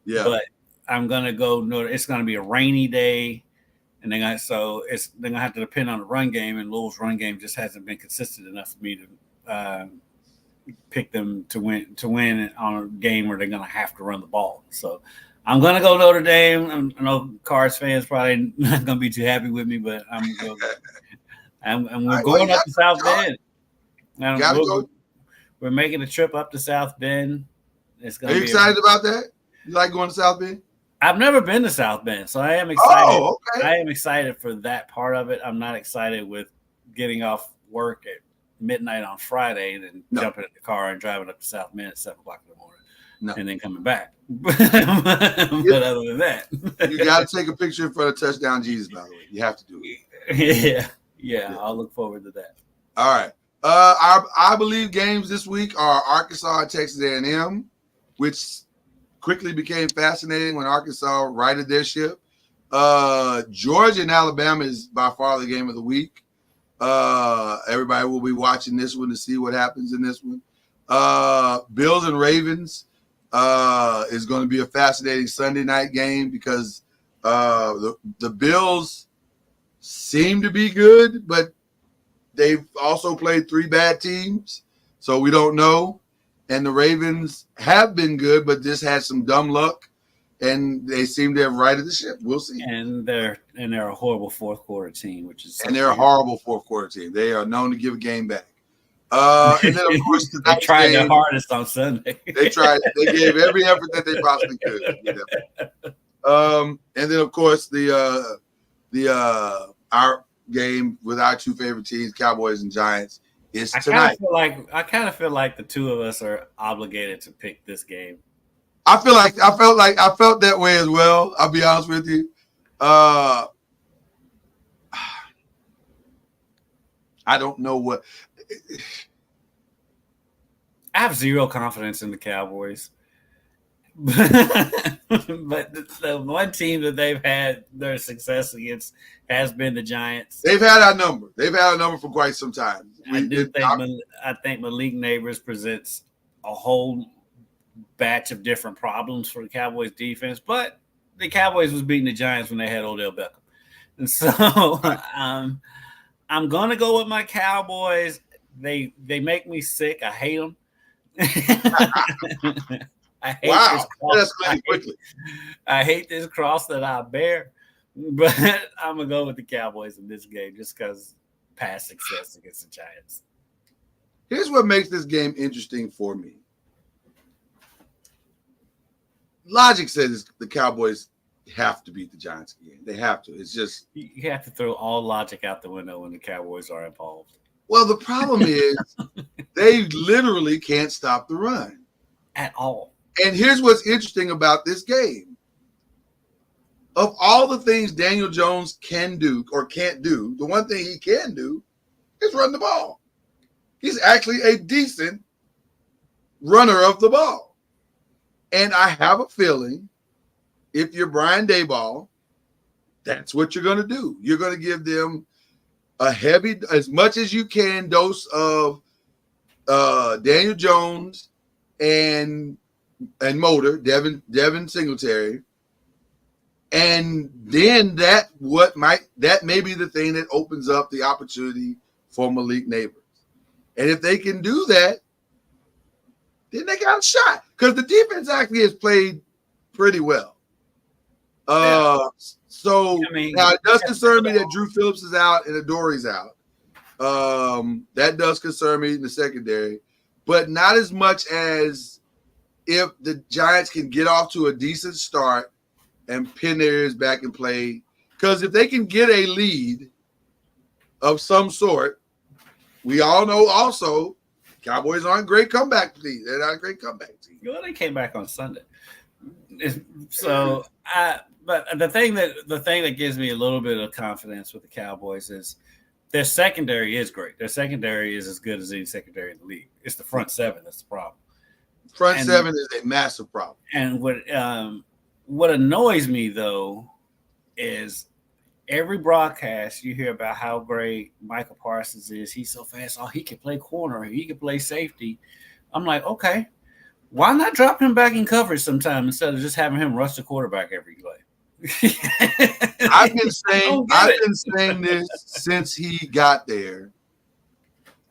Yeah. But I'm gonna go. It's gonna be a rainy day, and they're gonna have to depend on the run game. And Louisville's run game just hasn't been consistent enough for me to pick them to win on a game where they're gonna have to run the ball. So I'm gonna go Notre Dame. I know Cards fans probably not gonna be too happy with me, but I'm gonna go. And we're going up to South Bend. We're making a trip up to South Bend. Are you excited about that? You like going to South Bend? I've never been to South Bend, so I am excited. Oh, okay. I am excited for that part of it. I'm not excited with getting off work at midnight on Friday and then jumping in the car and driving up to South Bend at 7 o'clock in the morning and then coming back. But other than that, you got to take a picture for the touchdown Jesus, by the way. You have to do it. Yeah. I'll look forward to that. All right. I believe games this week are Arkansas and Texas A&M, which quickly became fascinating when Arkansas righted their ship. Georgia and Alabama is by far the game of the week. Everybody will be watching this one to see what happens in this one. Bills and Ravens is going to be a fascinating Sunday night game because the Bills seem to be good, but they've also played 3 bad teams, so we don't know. And the Ravens have been good, but just had some dumb luck, and they seem to have righted the ship. We'll see. And they're a horrible fourth quarter team, they're a horrible fourth quarter team. They are known to give a game back. And then of course they tried their hardest on Sunday. They tried. They gave every effort that they possibly could. And then of course our game with our 2 favorite teams, Cowboys and Giants, is tonight. I kind of feel like the 2 of us are obligated to pick this game. I felt that way as well. I'll be honest with you. I don't know what. I have zero confidence in the Cowboys. But the one team that they've had their success against has been the Giants. They've had our number. They've had our number for quite some time. I think Malik Neighbors presents a whole batch of different problems for the Cowboys defense, but the Cowboys was beating the Giants when they had Odell Beckham. And so I'm going to go with my Cowboys. They make me sick. I hate them. I hate this cross that I bear, but I'm going to go with the Cowboys in this game just because past success against the Giants. Here's what makes this game interesting for me. Logic says the Cowboys have to beat the Giants again. They have to. It's just you have to throw all logic out the window when the Cowboys are involved. Well, the problem is they literally can't stop the run at all. And here's what's interesting about this game. Of all the things Daniel Jones can do or can't do, the one thing he can do is run the ball. He's actually a decent runner of the ball. And I have a feeling if you're Brian Daboll, that's what you're going to do. You're going to give them a heavy, as much as you can, dose of Daniel Jones and Motor, Devin Singletary. And then that may be the thing that opens up the opportunity for Malik Neighbors. And if they can do that, then they got a shot. Because the defense actually has played pretty well. So now it does concern me that Drew Phillips is out and Adori's out. That does concern me in the secondary, but not as much as if the Giants can get off to a decent start and pin their ears back and play. Because if they can get a lead of some sort, we all know also Cowboys aren't great comeback team. They're not a great comeback team. Well, they came back on Sunday. So but the thing that gives me a little bit of confidence with the Cowboys is their secondary is great. Their secondary is as good as any secondary in the league. It's the front 7 that's the problem. Front 7 is a massive problem. And what annoys me though is every broadcast you hear about how great Michael Parsons is. He's so fast. Oh, he can play corner. He can play safety. I'm like, okay, why not drop him back in coverage sometime instead of just having him rush the quarterback every play? I've been saying this since he got there,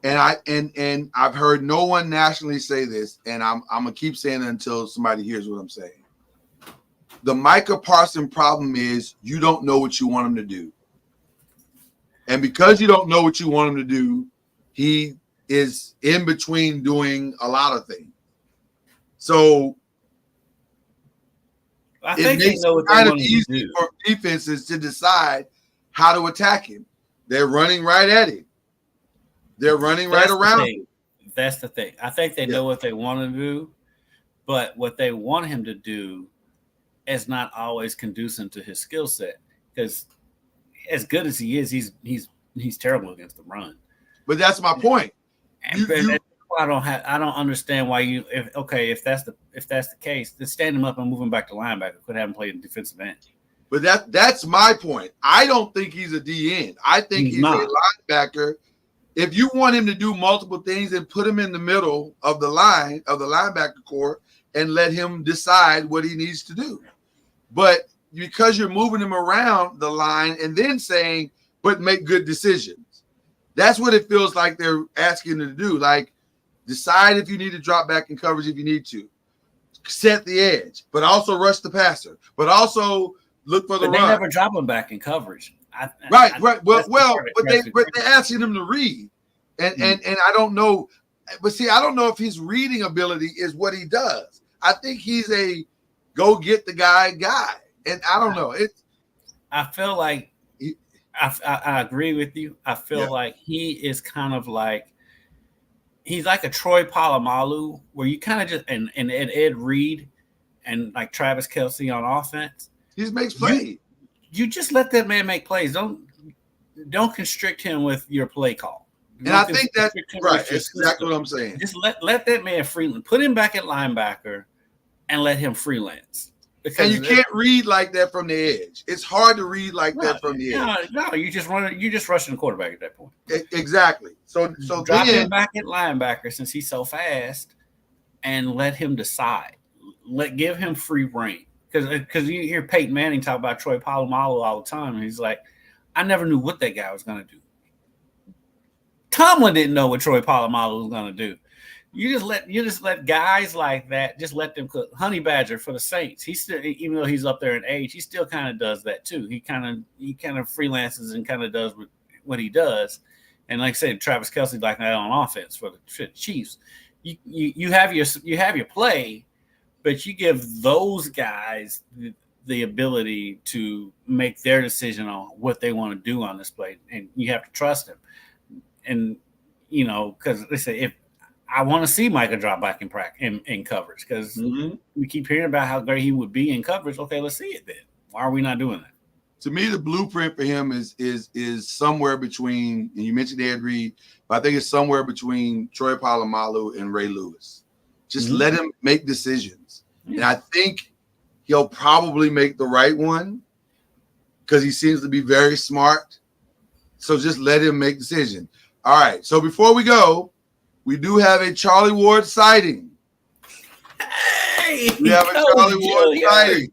and I've heard no one nationally say this, and I'm gonna keep saying it until somebody hears what I'm saying. The Micah Parsons problem is you don't know what you want him to do, and because you don't know what you want him to do, he is in between doing a lot of things. So I think they know what they want him to do. For defenses to decide how to attack him. They're running right at him. They're running right around. That's the thing. I think they know what they want to do, but what they want him to do is not always conducive to his skill set. Because as good as he is, he's terrible against the run. But that's my point. I don't understand why if that's the case, then stand him up and move him back to linebacker. Could have him play in defensive end. But that's my point. I don't think he's a DN. I think he's a linebacker. If you want him to do multiple things, then put him in the middle of the line of the linebacker core and let him decide what he needs to do. But because you're moving him around the line and then saying, but make good decisions. That's what it feels like they're asking him to do. Like, decide if you need to drop back in coverage if you need to. Set the edge, but also rush the passer, but also look for the run. They never drop him back in coverage. Right. But they're asking him to read. And I don't know. But see, I don't know if his reading ability is what he does. I think he's a go get the guy. And I don't know. I feel like I agree with you. I feel like he is kind of like he's like a Troy Polamalu, where you kind of just and Ed Reed and like Travis Kelce on offense. He makes plays. You just let that man make plays. Don't constrict him with your play call. And I think that's right. That's exactly what I'm saying. Just let that man freelance. Put him back at linebacker and let him freelance. And you can't read like that from the edge. It's hard to read like that from the edge. No, you just rushing the quarterback at that point. Exactly. So drop him back at linebacker since he's so fast, and let him decide. Give him free reign. Because you hear Peyton Manning talk about Troy Polamalu all the time, and he's like, I never knew what that guy was going to do. Tomlin didn't know what Troy Polamalu was going to do. You just let guys like that, just let them cook. Honey Badger for the Saints, he still, even though he's up there in age, he still kind of does that too. He kind of freelances and kind of does what he does. And like I said, Travis Kelce like that on offense for the Chiefs. You have your play, but you give those guys the ability to make their decision on what they want to do on this play, and you have to trust them. And because they say if I want to see Micah drop back in coverage because we keep hearing about how great he would be in coverage. Okay, let's see it then. Why are we not doing that? To me, the blueprint for him is somewhere between, and you mentioned Ed Reed, but I think it's somewhere between Troy Polamalu and Ray Lewis. Just let him make decisions. And I think he'll probably make the right one because he seems to be very smart. So just let him make decisions. All right. So before we go, we do have a Charlie Ward sighting. Hey, we have a Charlie Ward sighting.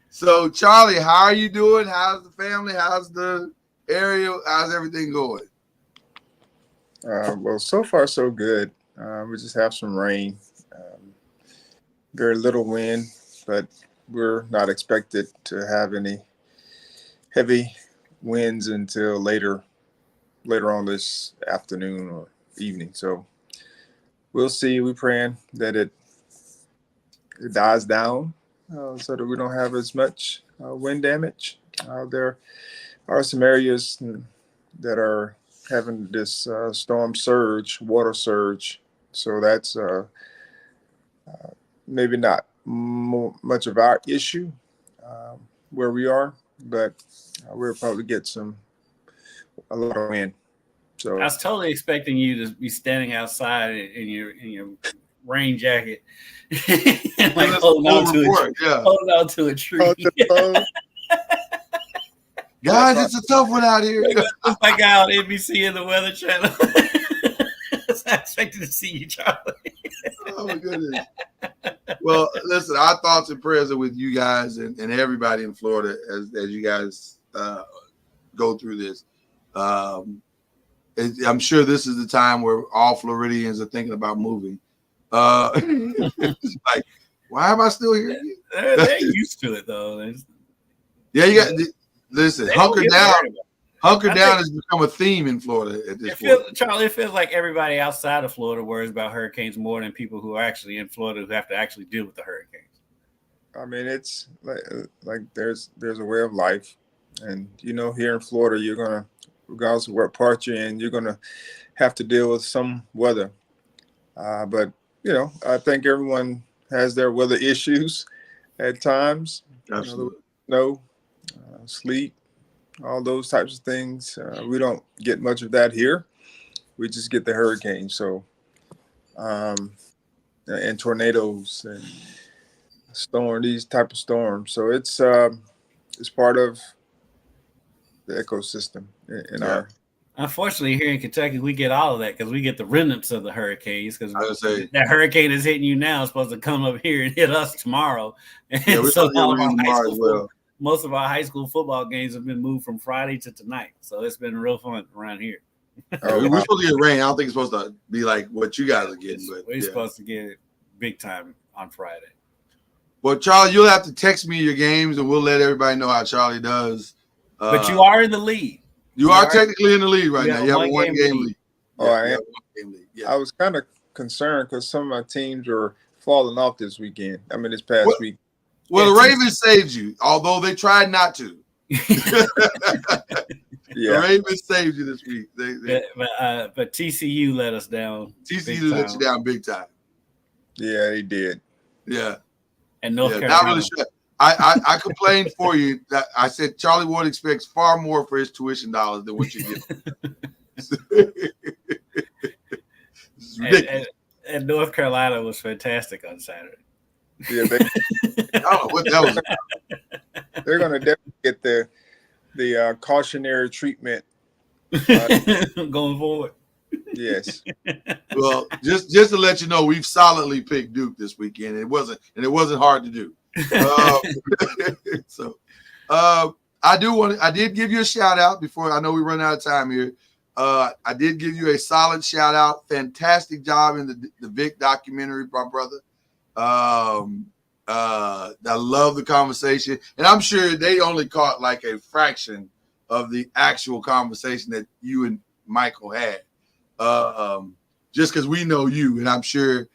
So, Charlie, how are you doing? How's the family? How's the area? How's everything going? Well, so far, so good. We just have some rain. Very little wind, but we're not expected to have any heavy winds until later on this afternoon or evening. So we'll see. We're praying that it dies down so that we don't have as much wind damage. There are some areas that are having this storm surge, water surge. So that's maybe not much of our issue where we are, but we'll probably get a lot of wind. So I was totally expecting you to be standing outside in your rain jacket, and like holding on to a tree. Guys, it's a tough one out here. It's like out on NBC in the Weather Channel. I expected to see you, Charlie. Oh my goodness. Well, listen, our thoughts and prayers are with you guys and everybody in Florida as you guys go through this. I'm sure this is the time where all Floridians are thinking about moving. It's like, why am I still here? They're used to it though. Yeah, you got listen. Hunker down. Hunker down has become a theme in Florida at this point. Charlie, it feels like everybody outside of Florida worries about hurricanes more than people who are actually in Florida who have to actually deal with the hurricanes. I mean, it's like there's a way of life, and here in Florida, you're gonna regardless of what part you're in, you're going to have to deal with some weather. But, I think everyone has their weather issues at times. Absolutely. Snow, sleet, all those types of things. We don't get much of that here. We just get the hurricanes. So, and tornadoes and these type of storms. So it's part of the ecosystem in our. Unfortunately, here in Kentucky, we get all of that because we get the remnants of the hurricanes. Because that hurricane is hitting you now is supposed to come up here and hit us tomorrow. And so most of our high school football games have been moved from Friday to tonight. So it's been real fun around here. We're supposed to get rain. I don't think it's supposed to be like what you guys are getting, but we're supposed to get it big time on Friday. Well, Charlie, you'll have to text me your games, and we'll let everybody know how Charlie does. But you are in the lead. You are technically in the lead right now. You have a one-game lead. I was kind of concerned because some of my teams were falling off this weekend. This past week. Well, the Ravens saved you, although they tried not to. The Ravens saved you this week. But TCU let us down. TCU let you down big time. Yeah, they did. Yeah. And North Carolina. Not really sure. I complained for you that I said Charlie Ward expects far more for his tuition dollars than what you get. And North Carolina was fantastic on Saturday. Yeah, I don't know what that was about. They're going to definitely get the cautionary treatment going forward. Yes. Well, just to let you know, we've solidly picked Duke this weekend. It wasn't hard to do. I did give you a shout out before. I know we run out of time here. I did give you a solid shout out. Fantastic job in the Vic documentary, my brother. I love the conversation, and I'm sure they only caught like a fraction of the actual conversation that you and Michael had. Just because we know you, and I'm sure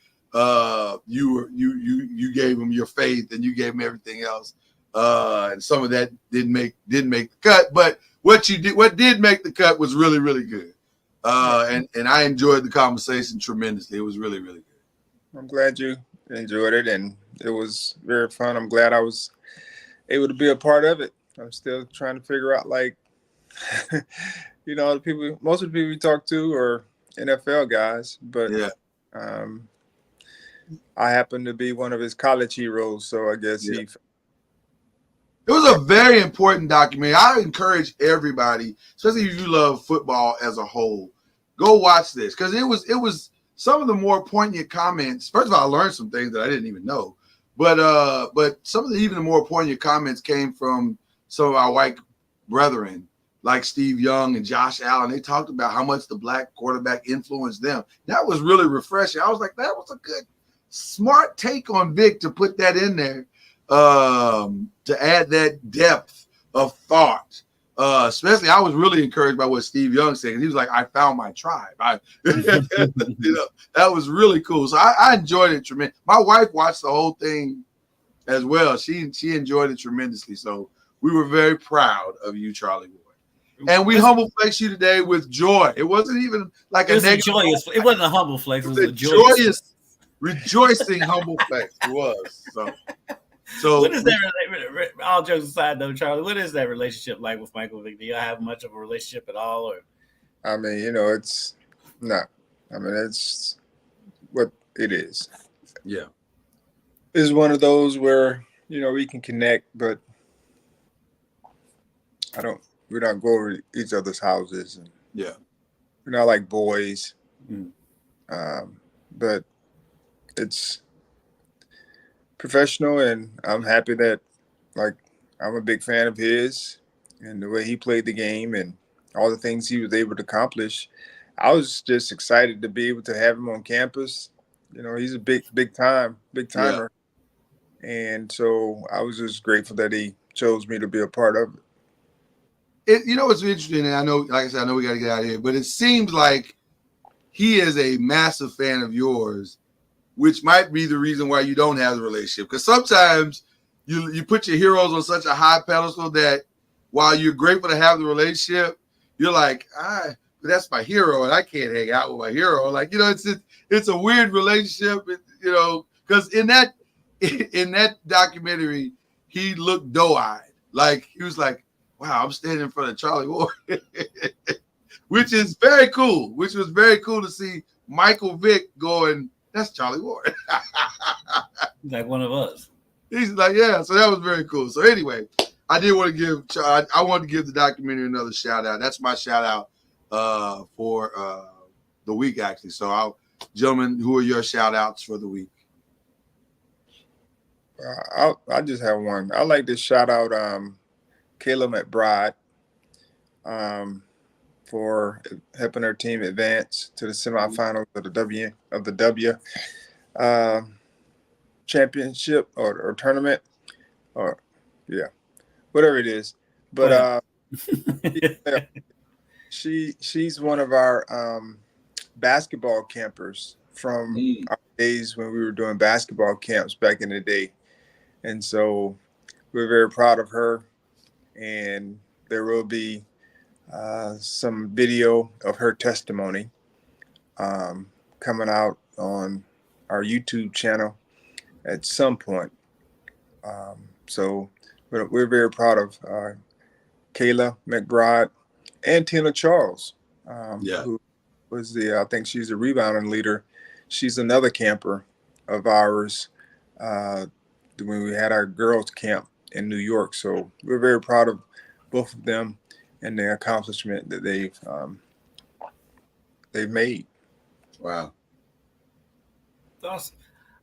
you gave him your faith and you gave him everything else. And some of that didn't make the cut, but what did make the cut was really, really good. And I enjoyed the conversation tremendously. It was really, really good. I'm glad you enjoyed it, and it was very fun. I'm glad I was able to be a part of it. I'm still trying to figure out, like, most of the people we talk to are NFL guys, but I happen to be one of his college heroes, so I guess It was a very important documentary. I encourage everybody, especially if you love football as a whole, go watch this because it was some of the more poignant comments. First of all, I learned some things that I didn't even know, but some of the more poignant comments came from some of our white brethren like Steve Young and Josh Allen. They talked about how much the black quarterback influenced them. That was really refreshing. I was like, that was a good, smart take on Vic to put that in there. To add that depth of thought, especially I was really encouraged by what Steve Young said. He was like, I found my tribe. That was really cool. So I enjoyed it tremendously. My wife watched the whole thing as well. She enjoyed it tremendously. So we were very proud of you, Charlie Ward. And we humble flex you today with joy. It wasn't even like a negative. It wasn't a humble flex. It was a joyous, rejoicing humble flex. It was. So what is that? All jokes aside, though, Charlie, what is that relationship like with Michael Vick? Do y'all have much of a relationship at all? Or it's not. It's what it is. Yeah, it's one of those where we can connect, but we don't go over each other's houses, and we're not like boys. But it's professional, and I'm happy that, like, I'm a big fan of his and the way he played the game and all the things he was able to accomplish. I was just excited to be able to have him on campus. He's a big timer. Yeah. And so I was just grateful that he chose me to be a part of it. It's interesting, and I know, like I said, I know we got to get out of here, but it seems like he is a massive fan of yours, which might be the reason why you don't have the relationship. Because sometimes you put your heroes on such a high pedestal that while you're grateful to have the relationship, you're like, that's my hero, and I can't hang out with my hero. Like, it's a weird relationship, because in that documentary, he looked doe-eyed. Like, he was like, wow, I'm standing in front of Charlie Ward, which was very cool to see Michael Vick going, that's Charlie Ward. Like one of us. He's like, yeah. So that was very cool. So anyway, I wanted to give the documentary another shout out. That's my shout out for the week, actually. So gentlemen, who are your shout outs for the week? I just have one. I like to shout out Kayla McBride for helping her team advance to the semifinals of the W championship or tournament, or whatever it is. But she's one of our basketball campers from our days when we were doing basketball camps back in the day. And so we're very proud of her, and there will be some video of her testimony coming out on our YouTube channel at some point. So we're very proud of Kayla McBride and Tina Charles, who was I think she's the rebounding leader. She's another camper of ours when we had our girls camp in New York. So we're very proud of both of them and the accomplishment that they've made. Wow. Awesome.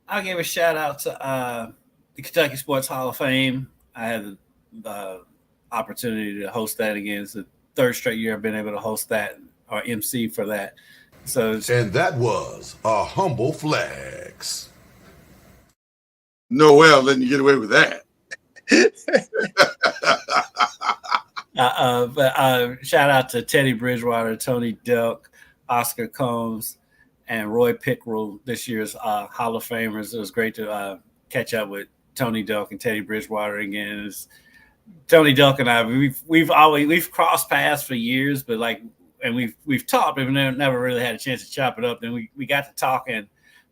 I'll give a shout out to the Kentucky Sports Hall of Fame. I had the opportunity to host that again. It's the third straight year I've been able to host that or MC for that. And that was a humble flex. No way I'm letting you get away with that. But shout out to Teddy Bridgewater, Tony Delk, Oscar Combs, and Roy Pickrell, this year's Hall of Famers. It was great to catch up with Tony Delk and Teddy Bridgewater again. Tony Delk and I, we've crossed paths for years, but we've talked, but we've never really had a chance to chop it up. Then we got to talking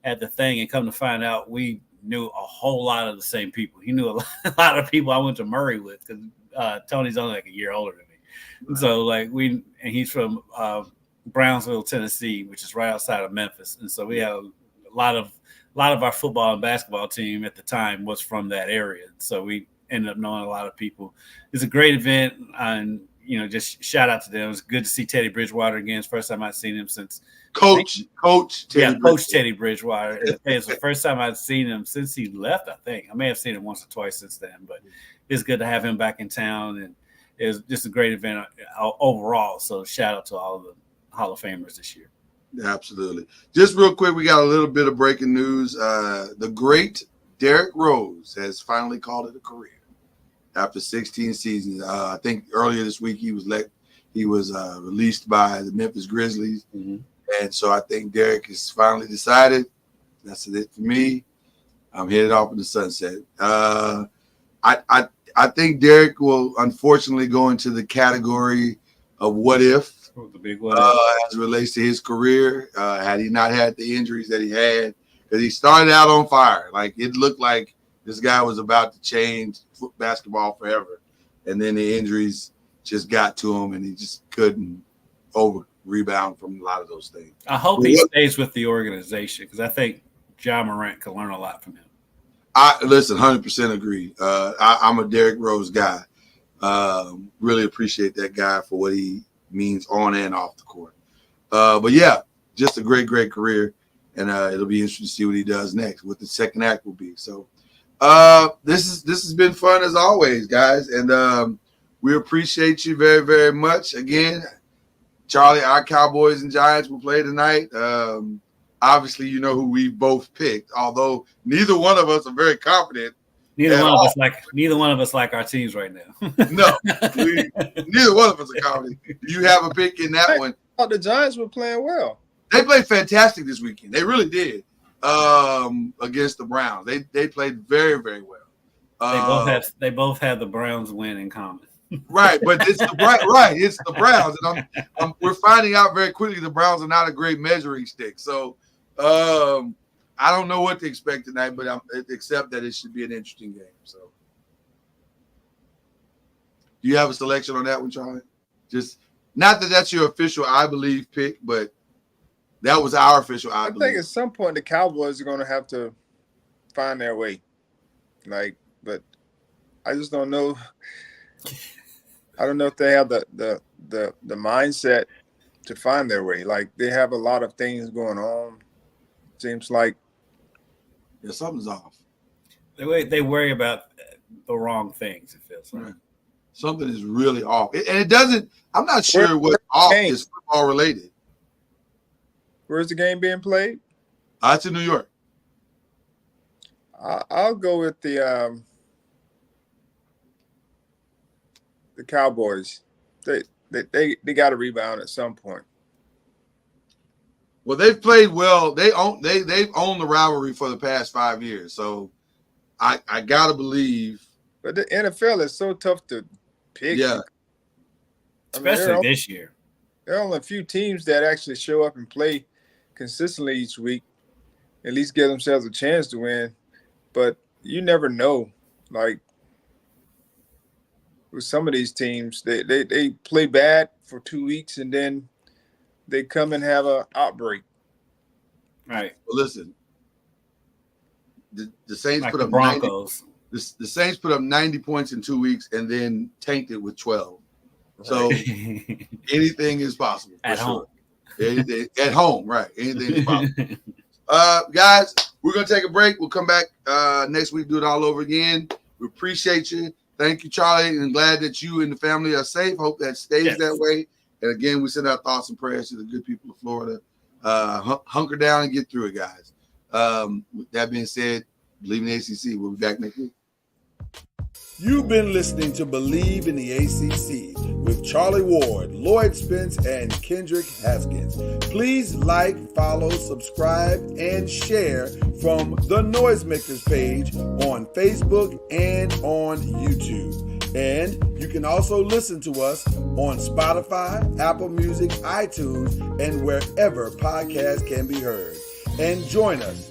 at the thing, and come to find out we knew a whole lot of the same people. He knew a lot of people I went to Murray with, because Tony's only like a year older than me. So and he's from Brownsville, Tennessee, which is right outside of Memphis. And so we have a lot of our football and basketball team at the time was from that area. So we ended up knowing a lot of people. It's a great event, and just shout out to them. It was good to see Teddy Bridgewater again. It's the first time I've seen him since Coach Teddy Bridgewater. It's the first time I've seen him since he left, I think. I may have seen him once or twice since then, but it's good to have him back in town, and it was just a great event overall. So shout out to all of the Hall of Famers this year. Absolutely. Just real quick, we got a little bit of breaking news. The great Derrick Rose has finally called it a career after 16 seasons. I think earlier this week he was released by the Memphis Grizzlies. Mm-hmm. And so I think Derrick has finally decided that's it for me. I'm headed off in the sunset. I think Derrick will unfortunately go into the category of what if. The big one. As it relates to his career, had he not had the injuries that he had, because he started out on fire. Like, it looked like this guy was about to change basketball forever, and then the injuries just got to him, and he just couldn't rebound from a lot of those things. I hope he stays with the organization, because I think Ja Morant can learn a lot from him. Listen, 100% agree. I'm a Derrick Rose guy. Really appreciate that guy for what he means on and off the court. But yeah, just a great career, and it'll be interesting to see what he does next, what the second act will be. So this has been fun as always, guys, and we appreciate you very, very much. Again, Charlie, our Cowboys and Giants will play tonight. Obviously, you know who we both picked, although neither one of us are very confident. Neither one of us like our teams right now. No, neither one of us are confident. You have a pick in that one. Oh, the Giants were playing well. They played fantastic this weekend. They really did. Against the Browns, they played very, very well. They both have the Browns win in common. Right, but it's it's the Browns, and we're finding out very quickly the Browns are not a great measuring stick. So I don't know what to expect tonight, but except that it should be an interesting game. So, do you have a selection on that one, Charlie? Just not that that's your official I believe pick, but that was our official I believe. think at some point the Cowboys are going to have to find their way. But I just don't know. I don't know if they have the mindset to find their way. Like, they have a lot of things going on. Seems like something's off. They worry about the wrong things, it feels like. Right. Something is really off. And it doesn't, I'm not sure what off is football related. Where's the game being played? It's in New York. I'll go with the Cowboys. They got to rebound at some point. Well, they've played well. They've owned the rivalry for the past 5 years. So I gotta believe. But the NFL is so tough to pick. Yeah. Especially this year. There are only a few teams that actually show up and play consistently each week, at least give themselves a chance to win. But you never know. Like, with some of these teams, they play bad for 2 weeks and then they come and have an outbreak. Right. Well, listen, the Saints like put the up Broncos. 90, the Saints put up 90 points in 2 weeks and then tanked it with 12. So anything is possible. At home. At home, right. Anything is possible. Guys, we're going to take a break. We'll come back next week, do it all over again. We appreciate you. Thank you, Charlie, and glad that you and the family are safe. Hope that stays that way. And again, we send our thoughts and prayers to the good people of Florida. Hunker down and get through it, guys. With that being said, BLEAV in the ACC. We'll be back next week. You've been listening to BLEAV in the ACC with Charlie Ward, Lloyd Spence, and Kendrick Haskins. Please like, follow, subscribe, and share from the Noisemakers page on Facebook and on YouTube. And you can also listen to us on Spotify, Apple Music, iTunes, and wherever podcasts can be heard. And join us